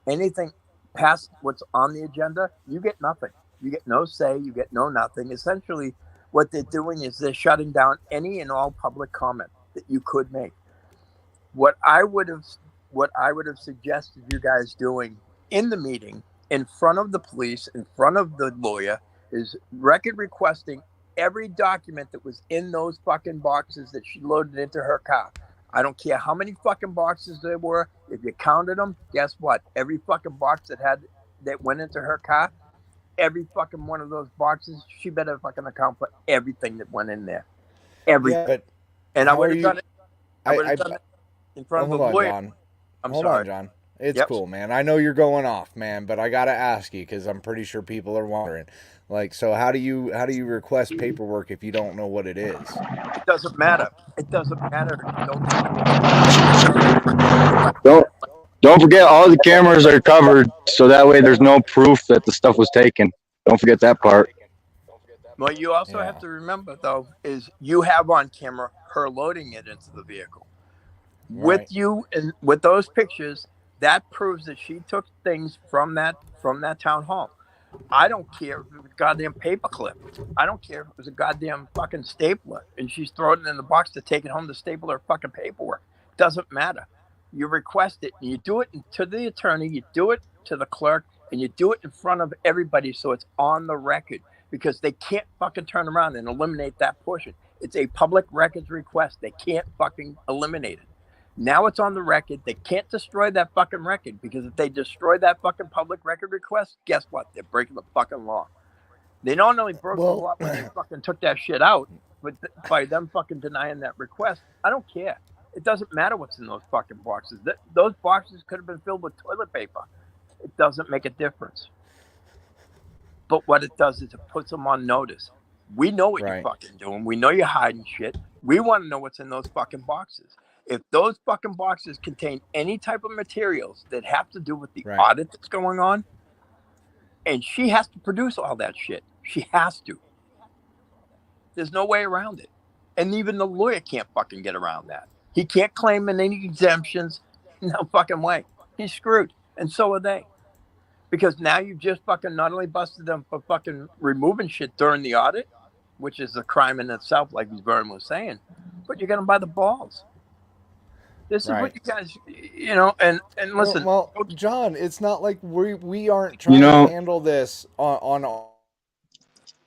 Anything past what's on the agenda, you get nothing. You get no say. You get no nothing. Essentially, what they're doing is they're shutting down any and all public comment that you could make. What I would have what I would have suggested you guys doing in the meeting, in front of the police, in front of the lawyer, is record requesting every document that was in those fucking boxes that she loaded into her car. I don't care how many fucking boxes there were. If you counted them, guess what? Every fucking box that went into her car, every fucking one of those boxes, she better fucking account for everything that went in there. Yeah, Everything. but And I how would are have you? done it. I would have done it in Oh, front of hold a on, lawyer. John. I'm Hold on, sorry. John. It's Yep. cool, man. I know you're going off, man, but I gotta ask you because I'm pretty sure people are wondering. Like, so how do you request paperwork if you don't know what it is? It doesn't matter. It doesn't matter. No matter. Don't don't forget all the cameras are covered, so that way there's no proof that the stuff was taken. Don't forget that part. What you also have Yeah. to remember, though, is you have on camera her loading it into the vehicle. With Right. you and with those pictures, that proves that she took things from that town hall. I don't care if it was a goddamn paperclip. I don't care if it was a goddamn fucking stapler and she's throwing it in the box to take it home to staple her fucking paperwork. Doesn't matter. You request it and you do it to the attorney, you do it to the clerk, and you do it in front of everybody so it's on the record because they can't fucking turn around and eliminate that portion. It's a public records request. They can't fucking eliminate it. Now it's on the record. They can't destroy that fucking record because if they destroy that fucking public record request, guess what? They're breaking the fucking law. They not only broke the Well, law when they fucking took that shit out, but by them fucking denying that request, I don't care. It doesn't matter what's in those fucking boxes. Those boxes could have been filled with toilet paper. It doesn't make a difference. But what it does is it puts them on notice. We know what you're right. fucking doing. We know you're hiding shit. We want to know what's in those fucking boxes. If those fucking boxes contain any type of materials that have to do with the Right. audit that's going on, and she has to produce all that shit. She has to. There's no way around it. And even the lawyer can't fucking get around that. He can't claim any exemptions. No fucking way. He's screwed. And so are they. Because now you've just fucking not only busted them for fucking removing shit during the audit, which is a crime in itself, like Vern was saying, but you got them by the balls. This is Right. what you guys, and listen. Well, John, it's not like we aren't trying You to know, handle this on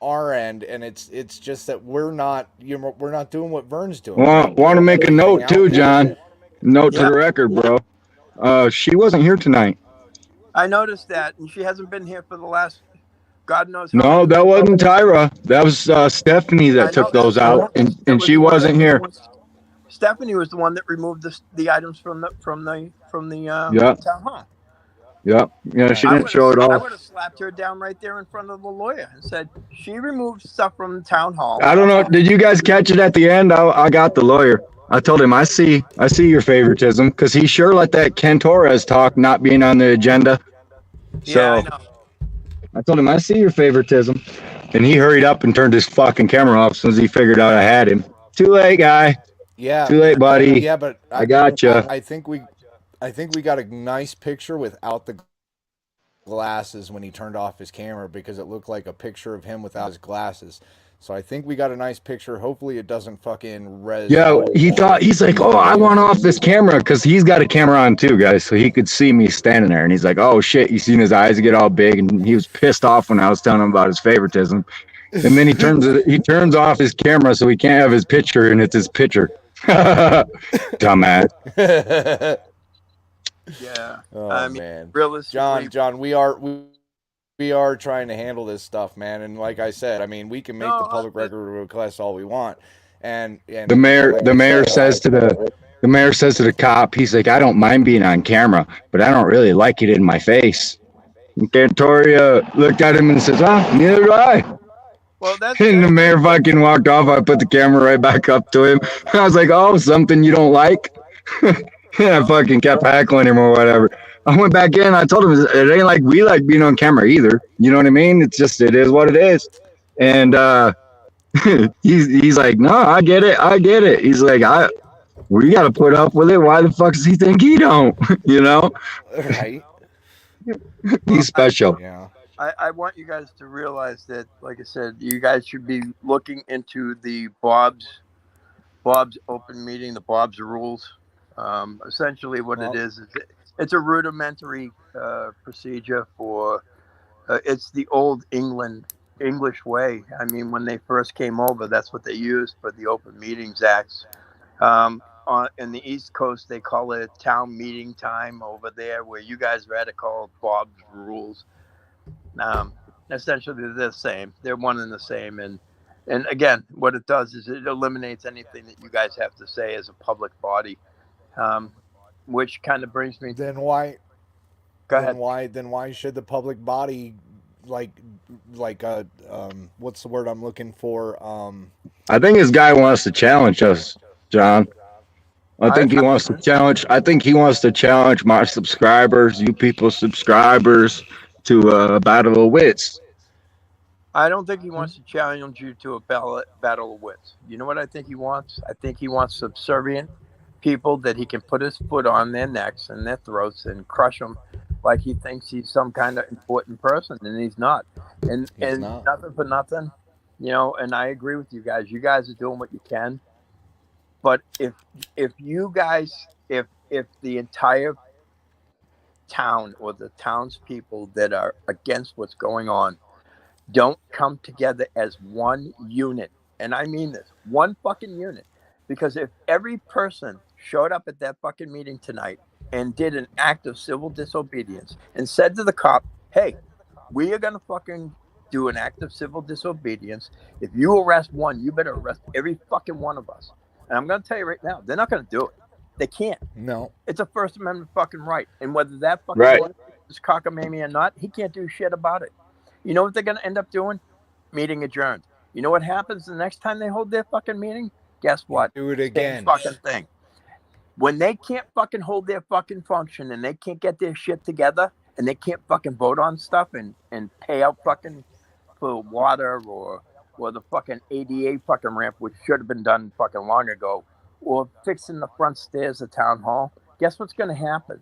our end, and it's just that we're not we're not doing what Vern's doing. want to make a note too, John. Note to Yeah, the record, bro. She wasn't here tonight. I noticed that, and she hasn't been here for the last God knows how No, many. that wasn't Tyra. That was Stephanie that took those out, and she wasn't here. Stephanie was the one that removed the items from the Yep, town hall. yep. Yeah, she didn't show it I all. would have slapped her down right there in front of the lawyer and said she removed stuff from the town hall. I don't know. Did you guys catch it at the end? I got the lawyer. I told him I see your favoritism because he sure let that Ken Torres talk not being on the agenda. Yeah, I So know. I told him I see your favoritism, and he hurried up and turned his fucking camera off as soon as he figured out I had him. Too late, guy. Yeah, Too late, buddy. yeah, but I gotcha. I think we got a nice picture without the glasses when he turned off his camera because it looked like a picture of him without his glasses. So I think we got a nice picture. Hopefully it doesn't fucking res. Yeah, he's like, oh, I want off this camera because he's got a camera on too, guys, so he could see me standing there. And he's like, oh shit, you seen his eyes get all big, and he was pissed off when I was telling him about his favoritism. And then he turns off his camera so he can't have his picture, and it's his picture. Dumbass. Yeah. Oh I mean, man, realistically, John, we are trying to handle this stuff, man. And like I said, I mean, we can make the public record request all we want, and the mayor says to the cop, he's like, I don't mind being on camera, but I don't really like it in my face. And Cantoria looked at him and says, neither do I. well, that's And the mayor fucking walked off. I put the camera right back up to him. I was like, oh, something you don't like? And I fucking kept heckling him or whatever. I went back in. I told him it ain't like we like being on camera either. You know what I mean? It's just it is what it is. And he's like, no, I get it. He's like, we got to put up with it. Why the fuck does he think he don't? You know? Right. He's special. Yeah. I want you guys to realize that, like I said, you guys should be looking into the Bob's open meeting, the Bob's rules. Essentially, what it is it's a rudimentary procedure for. It's the old English way. I mean, when they first came over, that's what they used for the Open Meetings Acts. In the East Coast, they call it town meeting time. Over there, where you guys are at, it called Bob's rules. Essentially, they're the same. They're one and the same. And again, what it does is it eliminates anything that you guys have to say as a public body. Which kind of brings me. Then why? Go ahead. Then why should the public body like what's the word I'm looking for? I think this guy wants to challenge us, John. I think he wants to challenge my subscribers, you people's subscribers, to a battle of wits. I don't think he wants to challenge you to a battle of wits. You know what I think he wants? I think he wants subservient people that he can put his foot on their necks and their throats and crush them like he thinks he's some kind of important person, and he's not. And nothing for nothing, you know. And I agree with you guys. You guys are doing what you can. But if you guys, if the entire town or the townspeople that are against what's going on don't come together as one unit, and I mean this, one fucking unit, because if every person showed up at that fucking meeting tonight and did an act of civil disobedience and said to the cop, hey, we are going to fucking do an act of civil disobedience. If you arrest one, you better arrest every fucking one of us. And I'm going to tell you right now, they're not going to do it. They can't. No. It's a First Amendment fucking right. And whether that fucking one is cockamamie or not, he can't do shit about it. You know what they're going to end up doing? Meeting adjourned. You know what happens the next time they hold their fucking meeting? Guess what? Do it again. Same fucking thing. When they can't fucking hold their fucking function and they can't get their shit together and they can't fucking vote on stuff and pay out fucking for water or the fucking ADA fucking ramp, which should have been done fucking long ago, or fixing the front stairs of town hall, guess what's going to happen?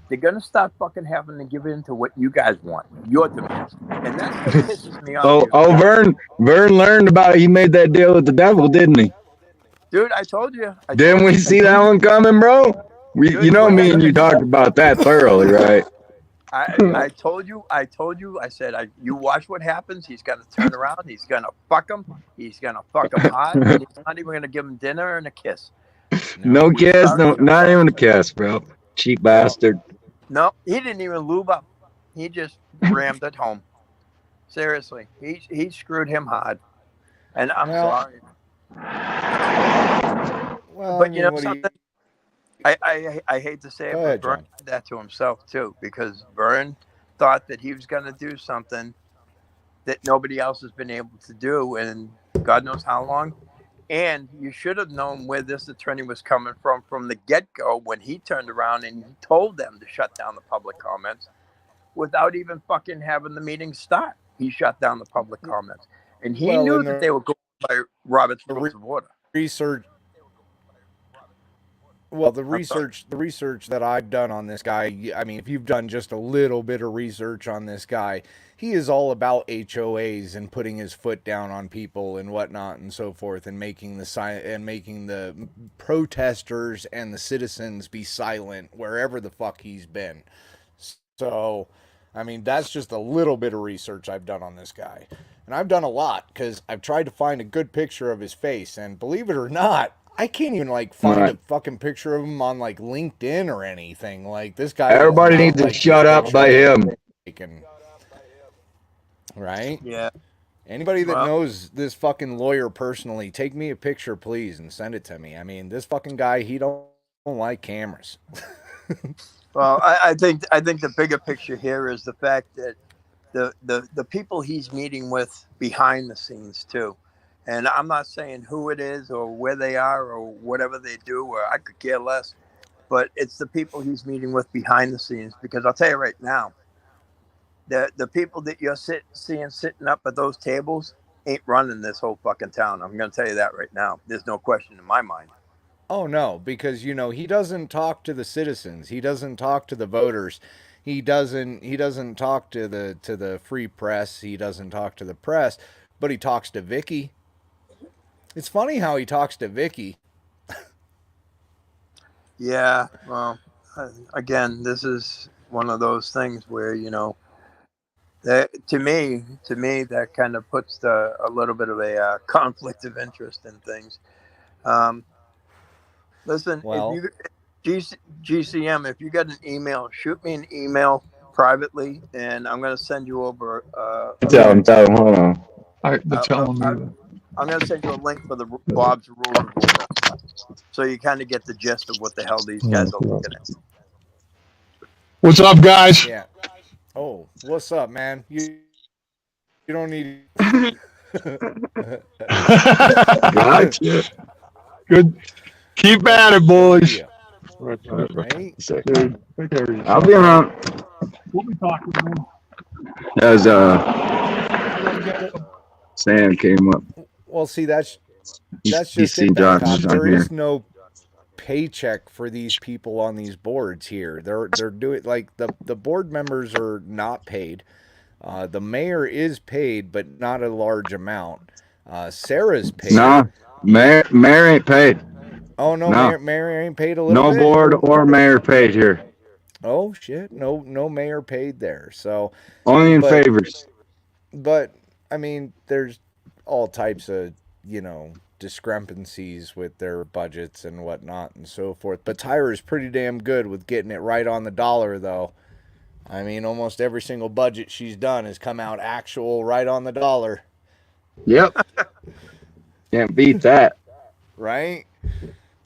They're going to start fucking having to give in to what you guys want, your demands. And that's what pisses me off. Vern learned about it. He made that deal with the devil, didn't he? Dude, I told you. Didn't we see that one coming, bro? You know me and you talked about that thoroughly, right? I told you. I said, you watch what happens. He's going to turn around. He's going to fuck him. He's going to fuck him hard. And he's not even going to give him dinner and a kiss. No kiss. No, not even a kiss, bro. Cheap bastard. No, he didn't even lube up. He just rammed it home. Seriously, he screwed him hard. And I'm sorry. Well, but you know something? I hate to say it, but Vern did that to himself too, because Vern thought that he was going to do something that nobody else has been able to do, and God knows how long. And you should have known where this attorney was coming from the get go when he turned around and he told them to shut down the public comments without even fucking having the meeting start. He shut down the public comments. And he Well, knew in that they were going by Robert's Rules of Order. research. Well, the I'm sorry. research that I've done on this guy, I mean, if you've done just a little bit of research on this guy, he is all about HOAs and putting his foot down on people and whatnot and so forth, and making the protesters and the citizens be silent wherever the fuck he's been. So, I mean, that's just a little bit of research I've done on this guy. And I've done a lot because I've tried to find a good picture of his face. And believe it or not, I can't even like find a fucking picture of him on like LinkedIn or anything. Like this guy. Everybody needs to shut up by him. Right? Yeah. Anybody that knows this fucking lawyer personally, take me a picture, please, and send it to me. I mean, this fucking guy, he don't like cameras. Well, I think the bigger picture here is the fact that the people he's meeting with behind the scenes too. And I'm not saying who it is or where they are or whatever they do, or I could care less. But it's the people he's meeting with behind the scenes, because I'll tell you right now, the people that you're seeing sitting up at those tables ain't running this whole fucking town. I'm going to tell you that right now. There's no question in my mind. Oh no, because he doesn't talk to the citizens. He doesn't talk to the voters. He doesn't talk to the free press. He doesn't talk to the press, but he talks to Vicky. It's funny how he talks to Vicky. Yeah, well, again, this is one of those things where that to me that kind of puts a little bit of a conflict of interest in things. Listen, Well, if GCM, if you got an email, shoot me an email privately, and I'm going to send you over. Tell him. Hold on. I'm going to send you a link for the Bob's Rules of Order, so you kind of get the gist of what the hell these guys are looking at. What's up, guys? yeah. Oh, what's up, man? You don't need. Gotcha. Good. Keep at it, boys. Yeah. Right? I'll be around. We'll be talking to them. As Sam came up. Well, see, that's He's just it, seen John. Babcock. He's not There here. is no paycheck for these people on these boards here. They're doing like the board members are not paid. The mayor is paid, but not a large amount. Sarah's paid. No, mayor ain't paid. Oh no, No. mayor ain't paid a little No bit. board or mayor paid here. Oh shit, no mayor paid there. So Only in favors. But I mean, there's all types of discrepancies with their budgets and whatnot and so forth. But Tyra's pretty damn good with getting it right on the dollar, though. I mean, almost every single budget she's done has come out actual right on the dollar. Yep. Can't beat that. Right?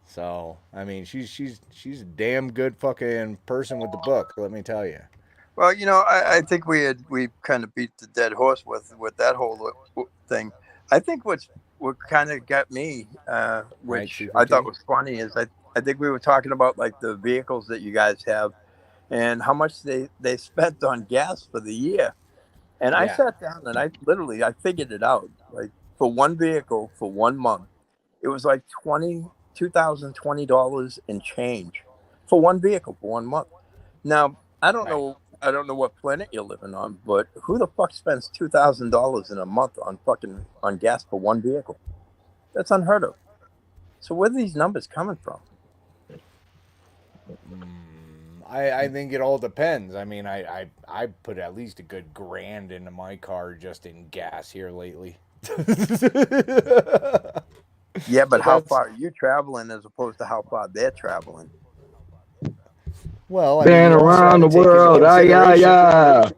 So, I mean, she's a damn good fucking person with the book, let me tell you. Well, I think we kind of beat the dead horse with that whole thing. I think what kind of got me, which I thought was funny, is I think we were talking about like the vehicles that you guys have and how much they spent on gas for the year. And I sat down and I figured it out. Like for one vehicle for 1 month, it was like $2,020 and change for one vehicle for 1 month. Now, I don't know what planet you're living on, but who the fuck spends $2,000 in a month on gas for one vehicle? That's unheard of. So where are these numbers coming from? I think it all depends. I mean, I put at least a good $1,000 into my car just in gas here lately. Yeah, but how far are you traveling as opposed to how far they're traveling? Well, I Been mean, around the world. Yeah.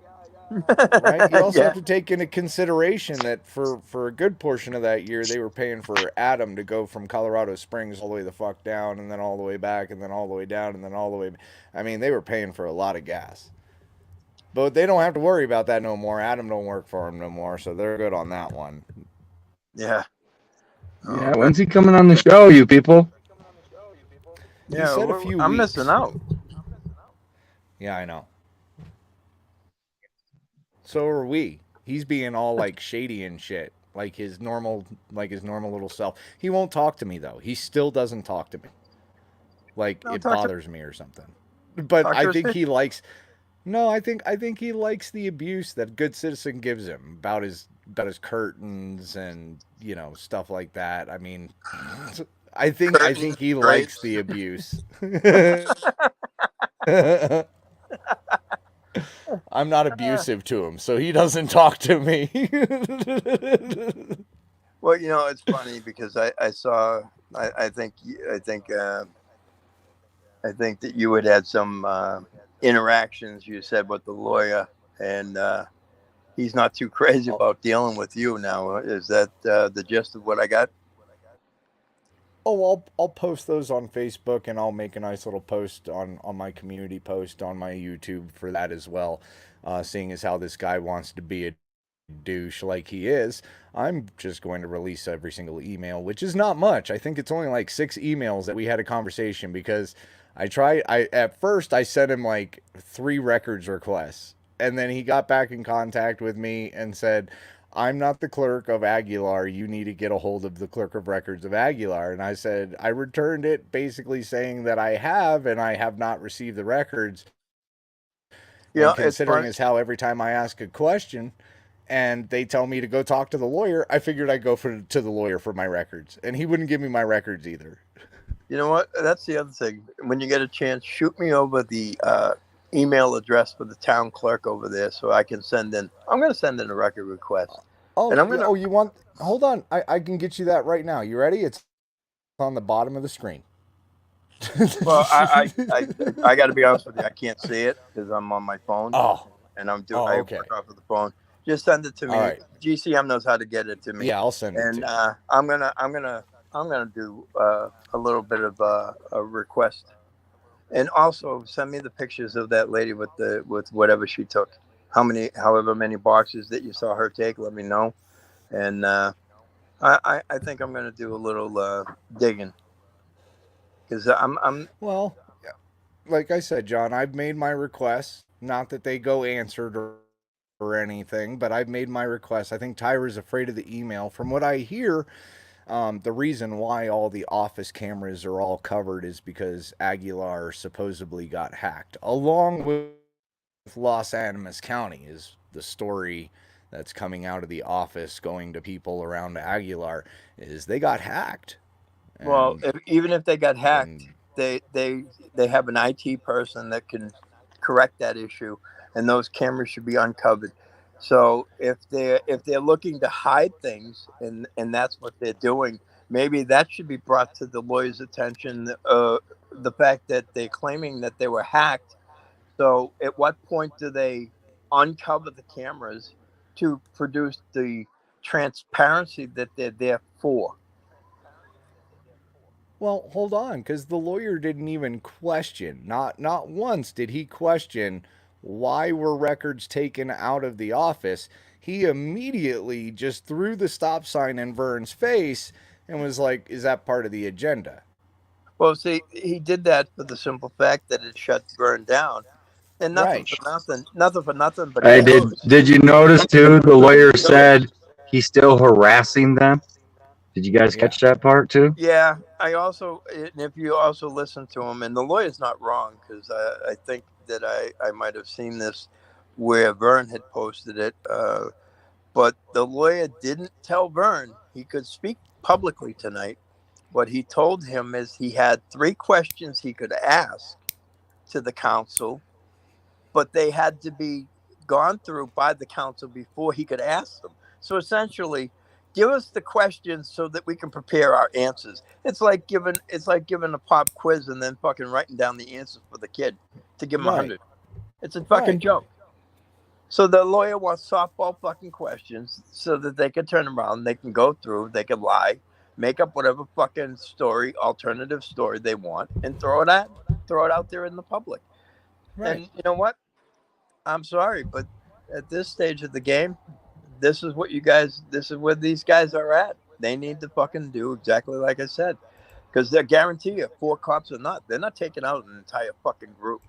Right? You also have to take into consideration that for a good portion of that year, they were paying for Adam to go from Colorado Springs all the way the fuck down, and then all the way back, and then all the way down, and then all the way. I mean, they were paying for a lot of gas. But they don't have to worry about that no more. Adam don't work for them no more, so they're good on that one. Yeah. Yeah, when's he coming on the show, you people? He said a few I'm weeks. missing out. Yeah, I know. So are we. He's being all like shady and shit, like his normal little self. He won't talk to me though. He still doesn't talk to me. Like No, it bothers me or something. But talk I to us. think he likes. No, I think he likes the abuse that Good Citizen gives him about his curtains and stuff like that. I mean, I think he likes Drapes. the abuse. I'm not abusive to him, so he doesn't talk to me. Well, it's funny because I saw. I think I think that you had had some interactions. You said with the lawyer, and he's not too crazy about dealing with you now. Is that the gist of what I got? Oh, I'll post those on Facebook, and I'll make a nice little post on my community post on my YouTube for that as well. Seeing as how this guy wants to be a douche like he is, I'm just going to release every single email, which is not much. I think it's only like 6 emails that we had a conversation because at first I sent him like 3 records requests, and then he got back in contact with me and said, I'm not the clerk of Aguilar. You need to get a hold of the clerk of records of Aguilar. And I said, I returned it basically saying that I have, and I have not received the records. And It's considering fun. as how every time I ask a question and they tell me to go talk to the lawyer, I figured I'd go to the lawyer for my records. And he wouldn't give me my records either. You know what? That's the other thing. When you get a chance, shoot me over the email address for the town clerk over there so I can send in. I'm going to send in a record request. Oh, And I'm going to. oh, you want? Hold on. I can get you that right now. You ready? It's on the bottom of the screen. Well, I got to be honest with you. I can't see it because I'm on my phone. Oh. And I Okay. work off of the phone. Just send it to me. All right. GCM knows how to get it to me. Yeah, I'll send it And to you. I'm gonna do a little bit of a request, and also send me the pictures of that lady with whatever she took. However many boxes that you saw her take, let me know. And I think I'm gonna do a little digging because I'm Well, like I said, John, I've made my requests. Not that they go answered or anything, but I've made my request. I think Tyra's afraid of the email. From what I hear, the reason why all the office cameras are all covered is because Aguilar supposedly got hacked, along with Los Animas County, is the story that's coming out of the office going to people around Aguilar, is they got hacked. well, even if they got hacked, and they have an IT person that can correct that issue, and those cameras should be uncovered. So if they're looking to hide things, and that's what they're doing, maybe that should be brought to the lawyer's attention. The fact that they're claiming that they were hacked. So at what point do they uncover the cameras to produce the transparency that they're there for? Well, hold on, because the lawyer didn't even question. Not once did he question why were records taken out of the office. He immediately just threw the stop sign in Vern's face and was like, "Is that part of the agenda?" Well, see, he did that for the simple fact that it shut Vern down, and nothing Right. for nothing. But he Hey, knows. did you notice too? The lawyer said he's still harassing them. Did you guys Yeah. catch that part too? Yeah, I also, and if you also listen to him, and the lawyer's not wrong because I think that I might have seen this where Vern had posted it, but the lawyer didn't tell Vern he could speak publicly tonight. What he told him is he had 3 questions he could ask to the council, but they had to be gone through by the council before he could ask them. So essentially, give us the questions so that we can prepare our answers. It's like giving a pop quiz and then fucking writing down the answers for the kid to give him Right. 100. It's a fucking Right. joke. So the lawyer wants softball fucking questions so that they can turn around, they can go through, they can lie, make up whatever fucking alternative story they want, and throw it out there in the public. Right. And you know what? I'm sorry, but at this stage of the game, this is where these guys are at. They need to fucking do exactly like I said. Because I guarantee you, 4 cops are not. They're not taking out an entire fucking group.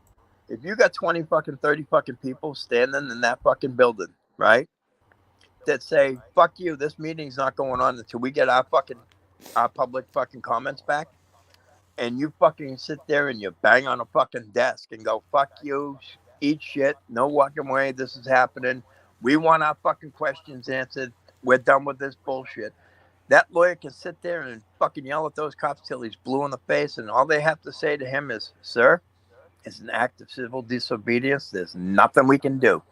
If you got 20 fucking 30 fucking people standing in that fucking building, right? That say, fuck you, this meeting's not going on until we get our public fucking comments back. And you fucking sit there and you bang on a fucking desk and go, fuck you, eat shit, no walking away, this is happening. We want our fucking questions answered. We're done with this bullshit. That lawyer can sit there and fucking yell at those cops till he's blue in the face, and all they have to say to him is, sir, it's an act of civil disobedience. There's nothing we can do.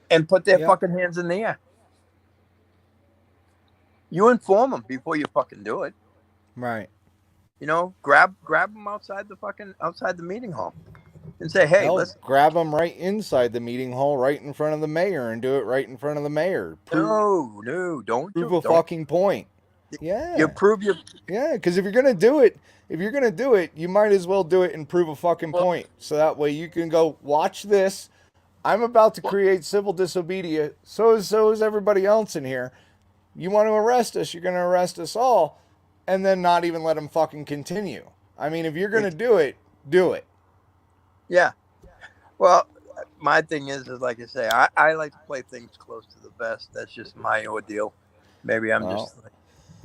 And put their fucking hands in the air. You inform them before you fucking do it. Right. You know, grab them outside the meeting hall and say, hey, listen. Grab them right inside the meeting hall, right in front of the mayor, and do it right in front of the mayor. No, don't prove a fucking point. Yeah. You prove your. Yeah, because if you're gonna do it, you might as well do it and prove a fucking point. So that way you can go, watch this. I'm about to create civil disobedience. So is everybody else in here. You want to arrest us, you're gonna arrest us all, and then not even let them fucking continue. I mean, if you're gonna do it, do it. Yeah. Well, my thing is like I say, I like to play things close to the vest. That's just my ordeal. Maybe I'm just like,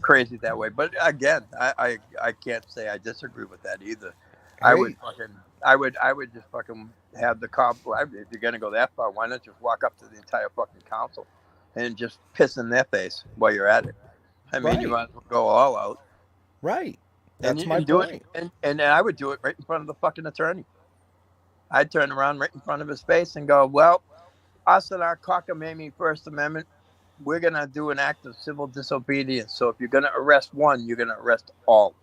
crazy that way. But again, I can't say I disagree with that either. Hey. I would just fucking have the cop. If you're gonna go that far, why not just walk up to the entire fucking council and just piss in their face while you're at it? I mean, you might as well go all out. Right. That's my point. And I would do it right in front of the fucking attorney. I'd turn around right in front of his face and go, well, us and our cockamamie First Amendment, we're going to do an act of civil disobedience. So if you're going to arrest one, you're going to arrest all.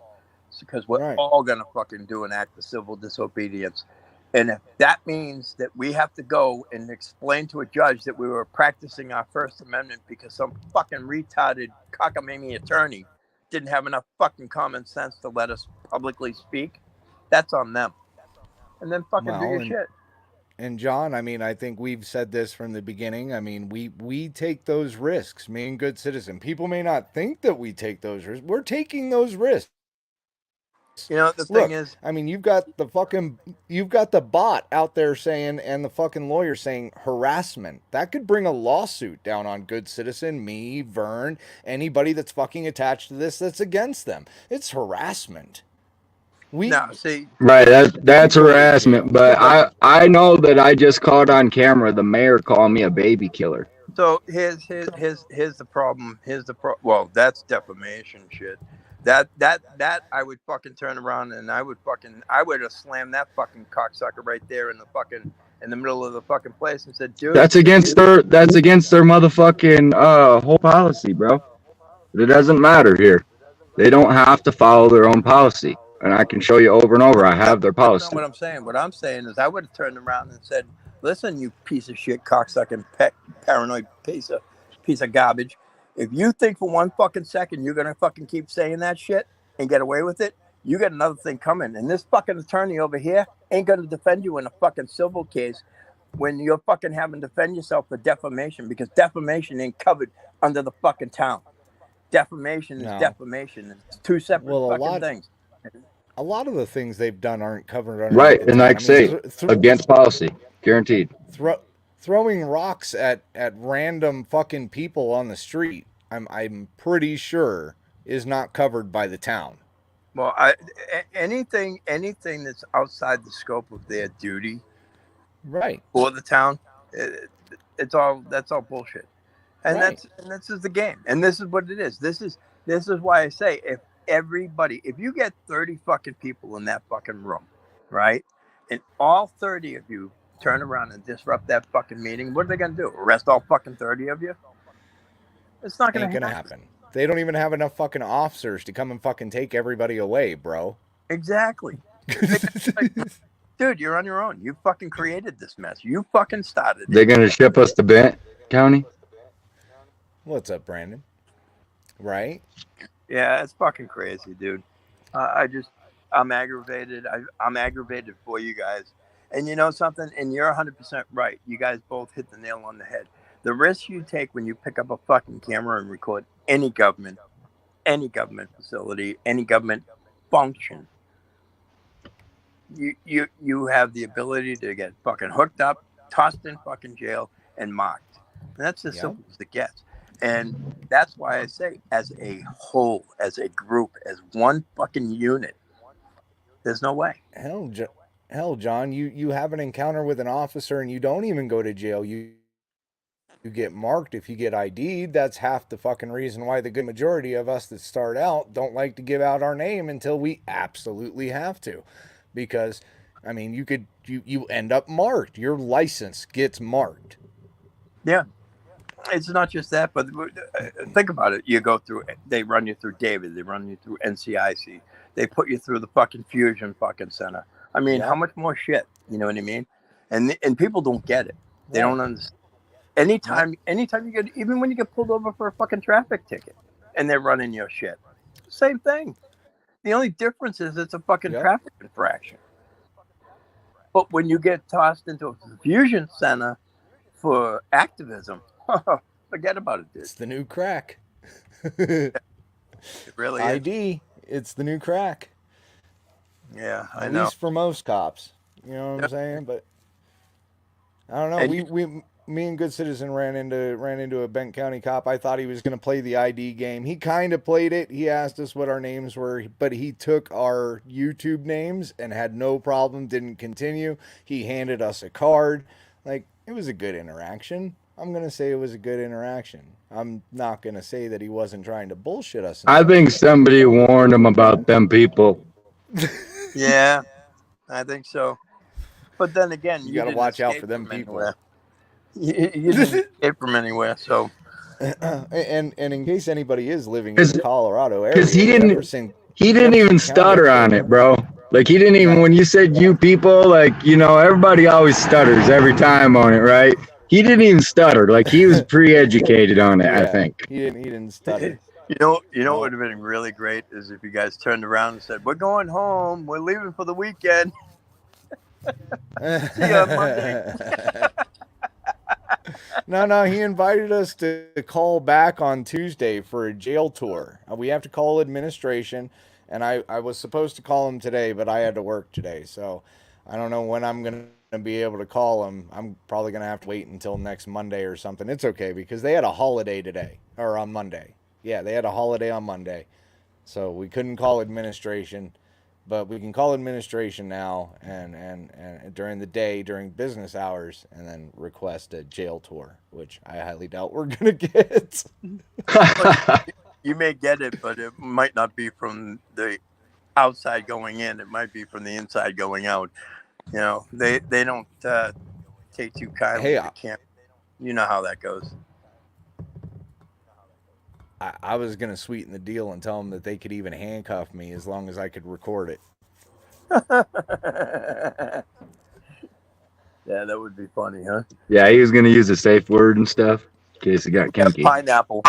Because we're all going to fucking do an act of civil disobedience. And if that means that we have to go and explain to a judge that we were practicing our First Amendment because some fucking retarded cockamamie attorney didn't have enough fucking common sense to let us publicly speak, that's on them. And then fucking do your shit. And John, I mean, I think we've said this from the beginning. I mean, we take those risks, me and Good Citizen. People may not think that we take those risks. We're taking those risks. You know, the thing is, I mean, you've got the bot out there saying, and the fucking lawyer saying harassment. That could bring a lawsuit down on Good Citizen, me, Vern, anybody that's fucking attached to this that's against them. It's harassment. Right, that's harassment. But I know that I just caught on camera the mayor calling me a baby killer. So here's the problem. Well, that's defamation shit. That I would fucking turn around and I would have slammed that fucking cocksucker right there in the middle of the fucking place and said, dude, that's against their motherfucking whole policy, bro. It doesn't matter here. They don't have to follow their own policy. And I can show you over and over. I have their policy. That's not what I'm saying. What I'm saying is I would have turned around and said, listen, you piece of shit, cocksucking, paranoid piece of garbage. If you think for one fucking second you're going to fucking keep saying that shit and get away with it, you got another thing coming. And this fucking attorney over here ain't going to defend you in a fucking civil case when you're fucking having to defend yourself for defamation, because defamation ain't covered under the fucking town. Defamation is defamation. It's two separate fucking things. A lot of the things they've done aren't covered under right, and like say against policy, guaranteed. Throwing rocks at random fucking people on the street, I'm pretty sure is not covered by the town. Well, anything that's outside the scope of their duty, right, for the town, that's all bullshit. And this is the game, and this is what it is. This is why I say if you get 30 fucking people in that fucking room, right, and all 30 of you turn around and disrupt that fucking meeting, what are they gonna do? Arrest all fucking 30 of you? It's not gonna happen. They don't even have enough fucking officers to come and fucking take everybody away, bro. Exactly. Dude, you're on your own. You fucking created this mess. You fucking started it. They're gonna ship us to Bent County? What's up, Brandon? Right? Yeah, it's fucking crazy, dude. I'm aggravated. I'm aggravated for you guys. And you know something? And you're 100% right. You guys both hit the nail on the head. The risk you take when you pick up a fucking camera and record any government any government facility, any government function, you have the ability to get fucking hooked up, tossed in fucking jail, and mocked. And that's as Yep. simple as it gets. And that's why I say, as a whole, as a group, as one fucking unit, there's no way. Hell, John, you have an encounter with an officer and you don't even go to jail. You get marked if you get ID'd. That's half the fucking reason why the good majority of us that start out don't like to give out our name until we absolutely have to. Because, I mean, you end up marked. Your license gets marked. Yeah. It's not just that, but think about it. You go through, they run you through David, they run you through NCIC, they put you through the fucking Fusion fucking center. I mean, how much more shit? You know what I mean? And people don't get it. They don't understand. Anytime you get, even when you get pulled over for a fucking traffic ticket and they're running your shit, same thing. The only difference is it's a fucking traffic infraction. But when you get tossed into a Fusion center for activism, forget about it, dude. It's the new crack. It really is. ID, it's the new crack. Yeah, I At know. least for most cops. You know what I'm saying? But I don't know. Me and Good Citizen ran into a Bent County cop. I thought he was going to play the ID game. He kind of played it. He asked us what our names were, but he took our YouTube names and had no problem, didn't continue. He handed us a card. Like, it was a good interaction. I'm going to say it was a good interaction. I'm not going to say that he wasn't trying to bullshit us. I think somebody warned him about them people. Yeah, I think so. But then again, you got to watch out for them people. Anywhere. You didn't escape from anywhere, so. And in case anybody is living in the Colorado area, because he didn't even stutter on it, bro. Like, he didn't even, when you said you people, like, you know, everybody always stutters every time on it, right? He didn't even stutter. Like, he was pre-educated on it, I think. He didn't stutter. You know what would have been really great is if you guys turned around and said, "We're going home. We're leaving for the weekend." See you on Monday. No, he invited us to call back on Tuesday for a jail tour. We have to call administration, and I was supposed to call him today, but I had to work today, so I don't know when I'm going to be able to call him. I'm probably going to have to wait until next Monday or something. It's okay, because they had a holiday today, or on Monday. Yeah, they had a holiday on Monday, so we couldn't call administration. But we can call administration now and during the day, during business hours, and then request a jail tour, which I highly doubt we're going to get. You may get it, but it might not be from the outside going in. It might be from the inside going out. You know, they don't take too kindly to camp. You know how that goes. I was going to sweeten the deal and tell them that they could even handcuff me as long as I could record it. Yeah, that would be funny, huh? Yeah, he was going to use a safe word and stuff in case it got kinky. Pineapple.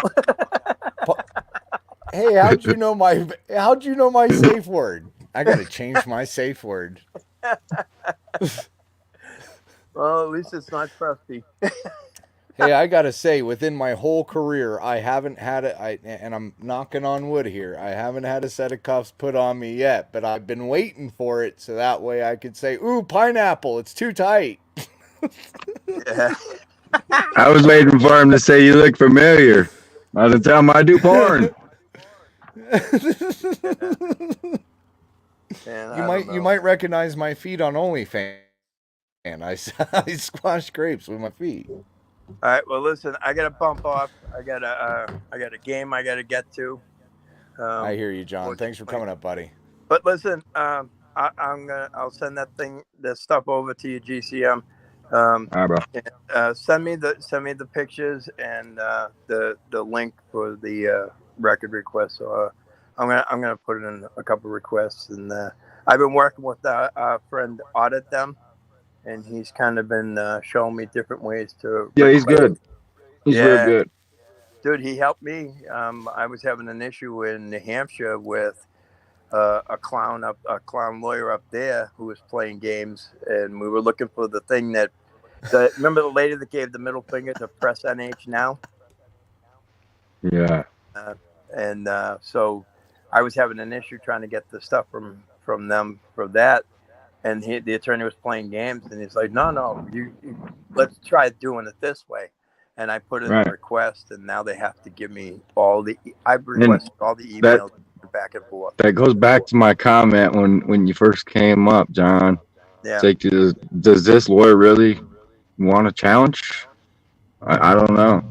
Hey, how'd you know my safe word? I got to change my safe word. Well, at least it's not crusty. Hey, I gotta say, within my whole career, I haven't had it, and I'm knocking on wood here, I haven't had a set of cuffs put on me yet, but I've been waiting for it so that way I could say, "Ooh, pineapple, it's too tight." Yeah. I was waiting for him to say, "You look familiar." I was telling him I do porn. You might recognize my feet on OnlyFans. I squash grapes with my feet. All right. Well, listen, I got to bump off. I got a game I got to get to. I hear you, John. Thanks for coming up, buddy. But listen, I'll send that stuff over to you, GCM. All right, bro. And, send me the pictures and the link for the record request. So I'm gonna put it in a couple requests, and I've been working with our friend Audit Them. And he's kind of been showing me different ways to. Yeah, he's good. He's real good. Dude, he helped me. I was having an issue in New Hampshire with a clown lawyer up there who was playing games, and we were looking for the thing that. Remember the lady that gave the middle finger to press NH now? Yeah. and so I was having an issue trying to get the stuff from them for that, and the attorney was playing games, and he's like, no, you let's try doing it this way. And I put in the Right. request, and now they have to give me all the. I've And requested all the that emails back and forth. that goes back to my comment when you first came up, John. It's Yeah, like, does this lawyer really want a challenge? I don't know.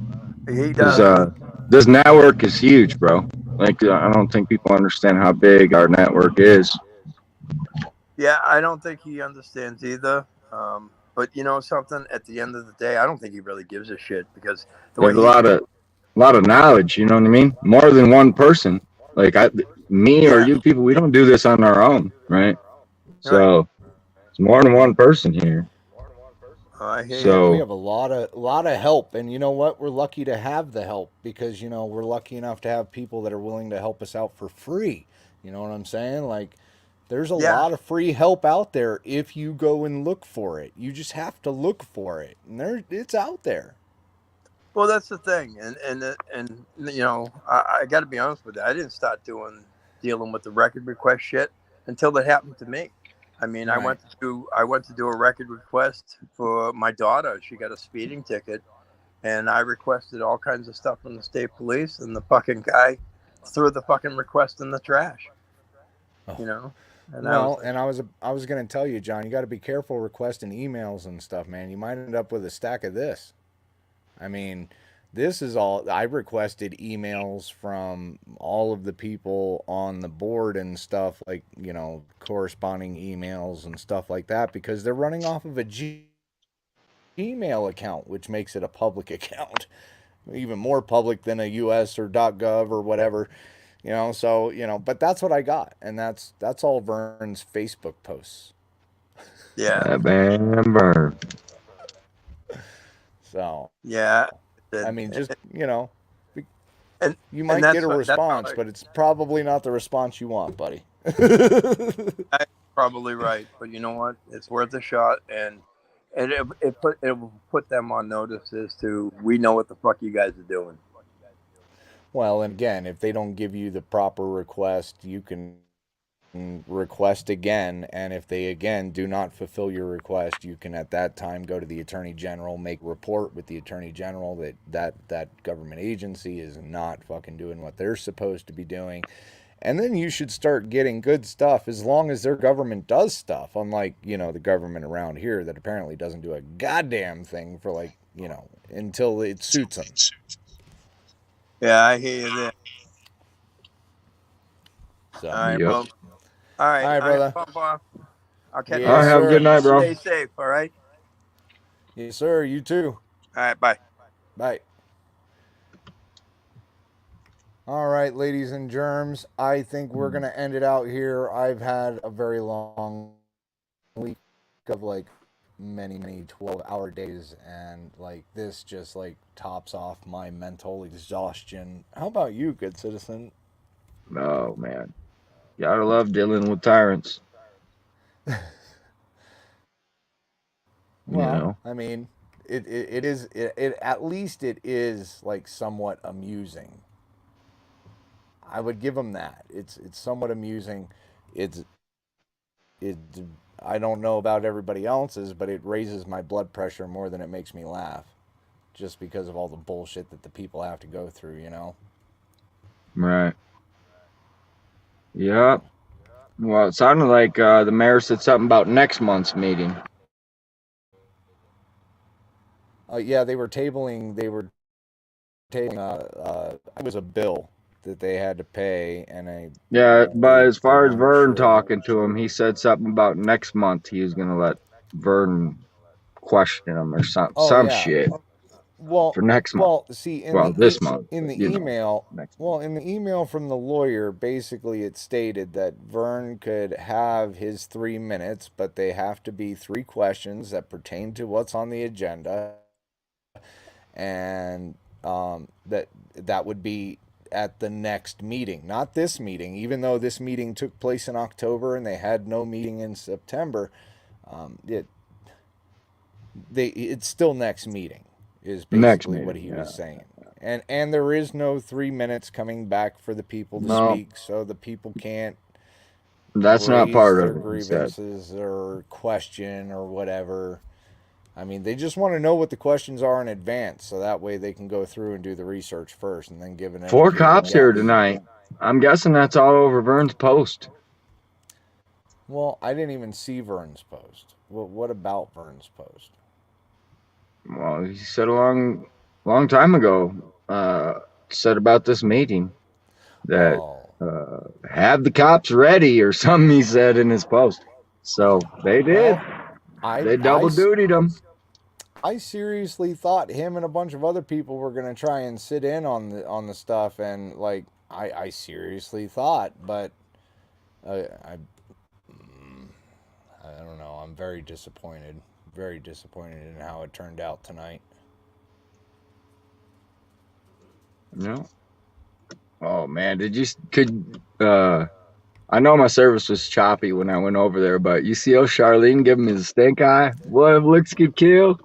he Because does. this network is huge, bro. Like, I don't think people understand how big our network is. Yeah, I don't think he understands either. But you know something? At the end of the day, I don't think he really gives a shit because the way There's a he's. lot of knowledge. You know what I mean? More than one person. Like me or Yeah, you people, we don't do this on our own, right? right. So it's more than one person here. I hear you. Yeah, we So have a lot of help, and you know what? We're lucky to have the help because we're lucky enough to have people that are willing to help us out for free. You know what I'm saying? Like, there's a Yeah. lot of free help out there if you go and look for it. You just have to look for it, and it's out there. Well, that's the thing, and I got to be honest with you. I didn't start dealing with the record request shit until that happened to me. I mean, Right. I went to do a record request for my daughter. She got a speeding ticket, and I requested all kinds of stuff from the state police, and the fucking guy threw the fucking request in the trash. Oh. You know, and I was Well, like, and I was going to tell you, John, you got to be careful requesting emails and stuff, man. You might end up with a stack of this. I mean, this is all I requested emails from all of the people on the board and stuff, like, corresponding emails and stuff like that, because they're running off of a Gmail account, which makes it a public account, even more public than a US or .gov or whatever. So, but that's what I got, and that's all Vern's Facebook posts. yeah, bam, burn. So, yeah, I mean, just, and you and might get a that's how response, but it's probably not the response you want, buddy. I'm probably right, but you know what? It's worth a shot, and it will put them on notice as to we know what the fuck you guys are doing. Well, and again, if they don't give you the proper request, you can request again, and if they again do not fulfill your request, you can at that time go to the attorney general, make a report with the attorney general that government agency is not fucking doing what they're supposed to be doing. And then you should start getting good stuff as long as their government does stuff, unlike, the government around here that apparently doesn't do a goddamn thing for, like, until it suits them. Yeah, I hear you there. So, All right, Yep. well, all right, all right, I'm brother. gonna pump off. I'll catch All Yes, right, you. have a sir. good night, bro. Stay safe. All right. Yes, sir. You too. All right. Bye. Bye. All right, ladies and germs, I think we're going to end it out here. I've had a very long week of like many 12-hour days, and like this just like tops off my mental exhaustion. How about you, good citizen? Oh man, gotta love dealing with tyrants. Well, I mean, it is at least it is like somewhat amusing. I would give them that. It's somewhat amusing. It's it. I don't know about everybody else's, but it raises my blood pressure more than it makes me laugh, just because of all the bullshit that the people have to go through. Right. Yep. Well, it sounded like the mayor said something about next month's meeting. Yeah, they were tabling. It was a bill that they had to pay, and Yeah, but as they far as weren't Vern sure. talking to him, he said something about next month he was gonna let Vern question him or Oh some yeah. shit Well, for next month. see, Well, this month, in but, the email, next month. in the email from the lawyer, basically it stated that Vern could have his 3 minutes, but they have to be 3 questions that pertain to what's on the agenda, and that would be at the next meeting, not this meeting. Even though this meeting took place in October and they had no meeting in September, it's still next meeting is Next basically what meeting, he yeah. was saying. And there is no 3 minutes coming back for the people to No, speak, so the people can't that's not raise part their of it, he said. grievances or question or whatever. I mean, they just want to know what the questions are in advance, so that way they can go through and do the research first and then give an 4 educated cops here guess. tonight. I'm guessing that's all over Vern's post. Well, I didn't even see Vern's post. What about Vern's post? Well, he said a long time ago, said about this meeting that Oh, have the cops ready or something, he said in his post. So they did. well, I They I double dutied him. I seriously thought him and a bunch of other people were gonna try and sit in on the stuff, and like I seriously thought, but I I don't know. I'm very disappointed in how it turned out tonight. No. Oh man, I know my service was choppy when I went over there, but you see, Charlene give me the stink eye. What if looks could kill?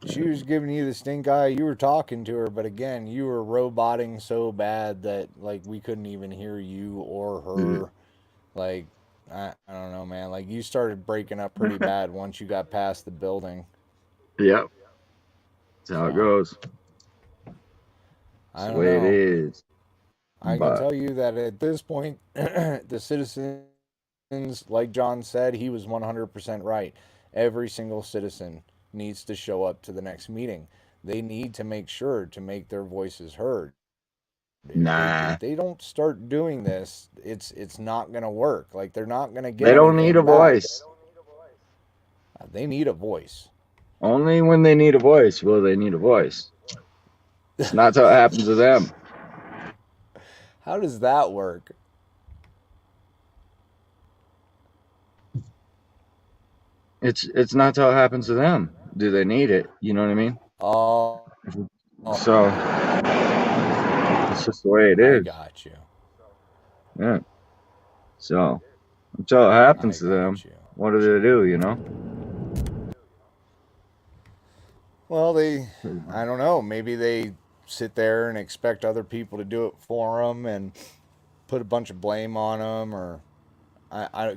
She was giving you the stink eye. You were talking to her, but again, you were roboting so bad that like we couldn't even hear you or her. Like I don't know, man. Like you started breaking up pretty bad once you got past the building. Yep, that's how it So goes. It's I the don't way it know. is. I can But tell you that at this point, the citizens, like John said, he was 100% right. Every single citizen needs to show up to the next meeting. They need to make sure to make their voices heard. nah, If they don't start doing this, it's not gonna work. Like they're not gonna get they don't need a anything back. voice. They need a voice. Only when they need a voice will they need a voice. It's not how it happens to them. How does that work? It's not how it happens to them. Do they need it? You know what I mean? Oh, oh, So it's just the way it I is. got you. Yeah. So that's how it happens I to them. got you. What do they do? Well, I don't know. Maybe they sit there and expect other people to do it for them and put a bunch of blame on them, or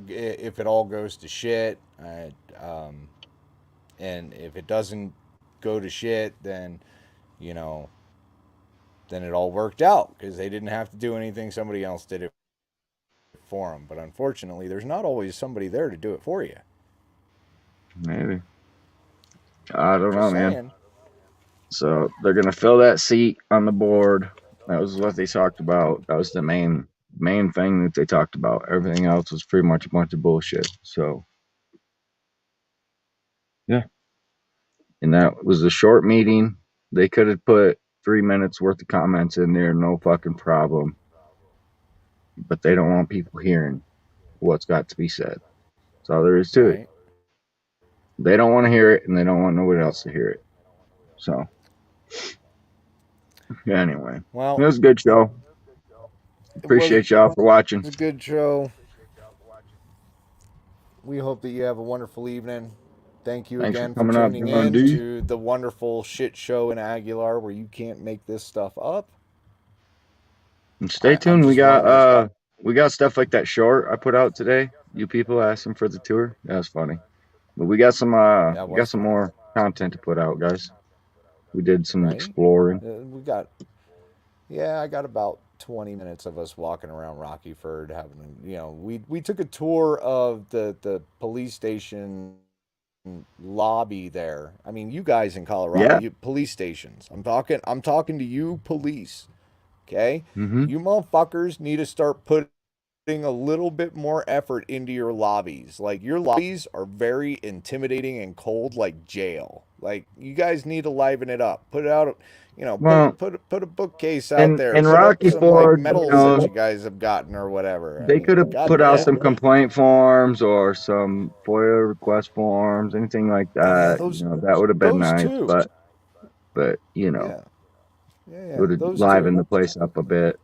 if it all goes to shit, and if it doesn't go to shit, then you know, then it all worked out because they didn't have to do anything. Somebody else did it for them. But unfortunately, there's not always somebody there to do it for you. Maybe. I don't know, Just man. saying. So they're gonna fill that seat on the board. That was what they talked about. That was the main thing that they talked about. Everything else was pretty much a bunch of bullshit. So yeah. And that was a short meeting. They could have put 3 minutes worth of comments in there, no fucking problem. But they don't want people hearing what's got to be said. That's all there is to it. Right. They don't want to hear it, and they don't want nobody else to hear it. So yeah, anyway, it Well, was a good show. Appreciate y'all for watching. a good show. We hope that you have a wonderful evening. Thank you Thanks for again for coming up, tuning John in D. to the wonderful shit show in Aguilar where you can't make this stuff up. And stay I'm tuned. just letting you. We got stuff like that short I put out today. You people asking for the tour. That was funny. But we got That was some funny, more content to put out, guys. We did some right? exploring. We got. Yeah, I got about 20 minutes of us walking around Rockyford having. We took a tour of the police station lobby there. I mean, you guys in Colorado, Yeah. you police stations. I'm talking to you police. Okay? Mm-hmm. You motherfuckers need to start putting a little bit more effort into your lobbies. Like your lobbies are very intimidating and cold like jail. Like you guys need to liven it up. Put it out, Well, put a bookcase out there. in Put up Rocky some like Ford, medals that you guys have gotten or whatever. I they could mean, have put out some goddamn. complaint forms or some FOIA request forms, anything like Oh yeah, that. That would have been those nice, too. but Yeah. it would have Those livened two. the place up a bit.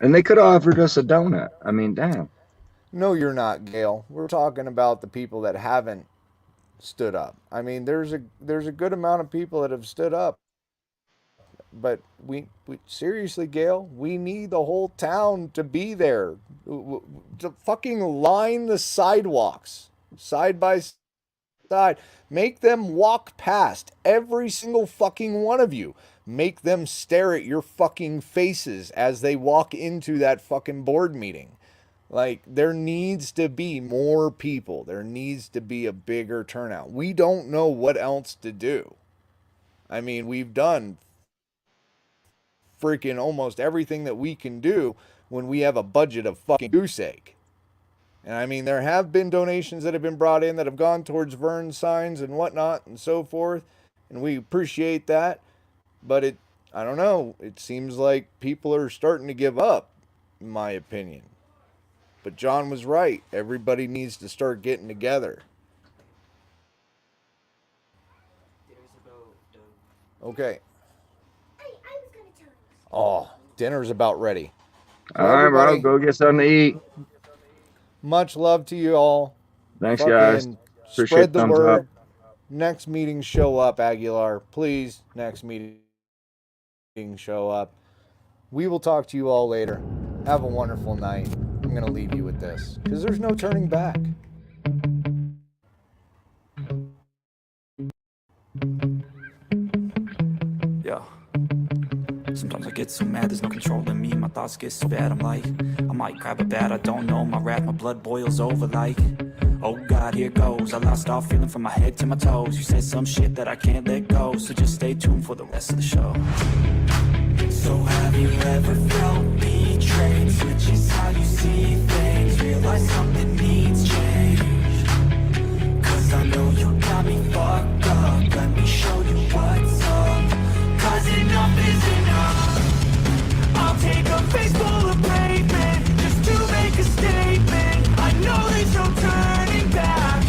And they could have offered us a donut. I mean, damn. No, you're not, Gail. We're talking about the people that haven't stood up. I mean, there's a good amount of people that have stood up. but we seriously, Gail, we need the whole town to be there. To fucking line the sidewalks side by side. Make them walk past every single fucking one of you. Make them stare at your fucking faces as they walk into that fucking board meeting. Like, there needs to be more people. There needs to be a bigger turnout. We don't know what else to do. I mean, we've done freaking almost everything that we can do when we have a budget of fucking goose egg. And I mean, there have been donations that have been brought in that have gone towards Vern signs and whatnot and so forth. And we appreciate that. But I don't know, it seems like people are starting to give up, in my opinion. But John was right. Everybody needs to start getting together. Okay. Oh, dinner's about ready. So all right, bro. Go get something to eat. Much love to you all. Thanks, guys. Appreciate Spread the thumbs word. up. Next meeting, show up, Aguilar. Please, next meeting, show up. We will talk to you all later. Have a wonderful night. I'm going to leave you with this because there's no turning back. Yeah. Sometimes I get so mad, there's no controlling me. My thoughts get so bad, I'm like, I might grab a bat, I don't know. My wrath, my blood boils over like, oh God, here goes. I lost all feeling from my head to my toes. You said some shit that I can't let go, so just stay tuned for the rest of the show. So have you ever felt betrayed? Switches how you see things, realize something needs change. Cause I know you got me fucked up, let me show you what's up. Cause enough is enough. I'll take a face full of pavement just to make a statement. I know there's no turning back.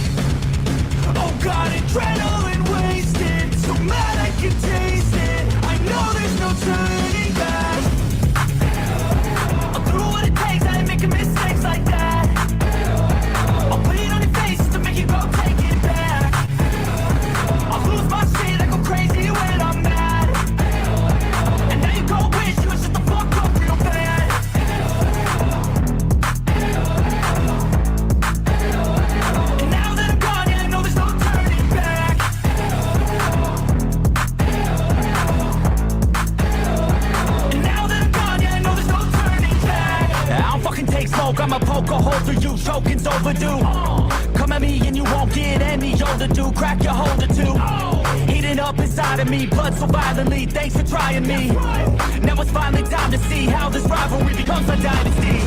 Oh God, adrenaline wasted, so mad I can taste it. I know there's no turning back. I'll do what it takes, I ain't making mistakes like that. I'll put it on your face just to make you go take it back. I'll lose my shit, I go crazy when I'm mad. And now you go wish you would shut the fuck up real bad. And now that I'm gone, yeah, I know there's no turning back. And now that I'm gone, yeah, I know there's no turning back. I don't fucking take smoke, I'ma poke a hole through you, choking's overdue. Come at me and you won't get any older, dude, crack your holder too. Heating up inside of me, blood so violently, thanks for trying me. Now it's finally time to see how this rivalry becomes a dynasty.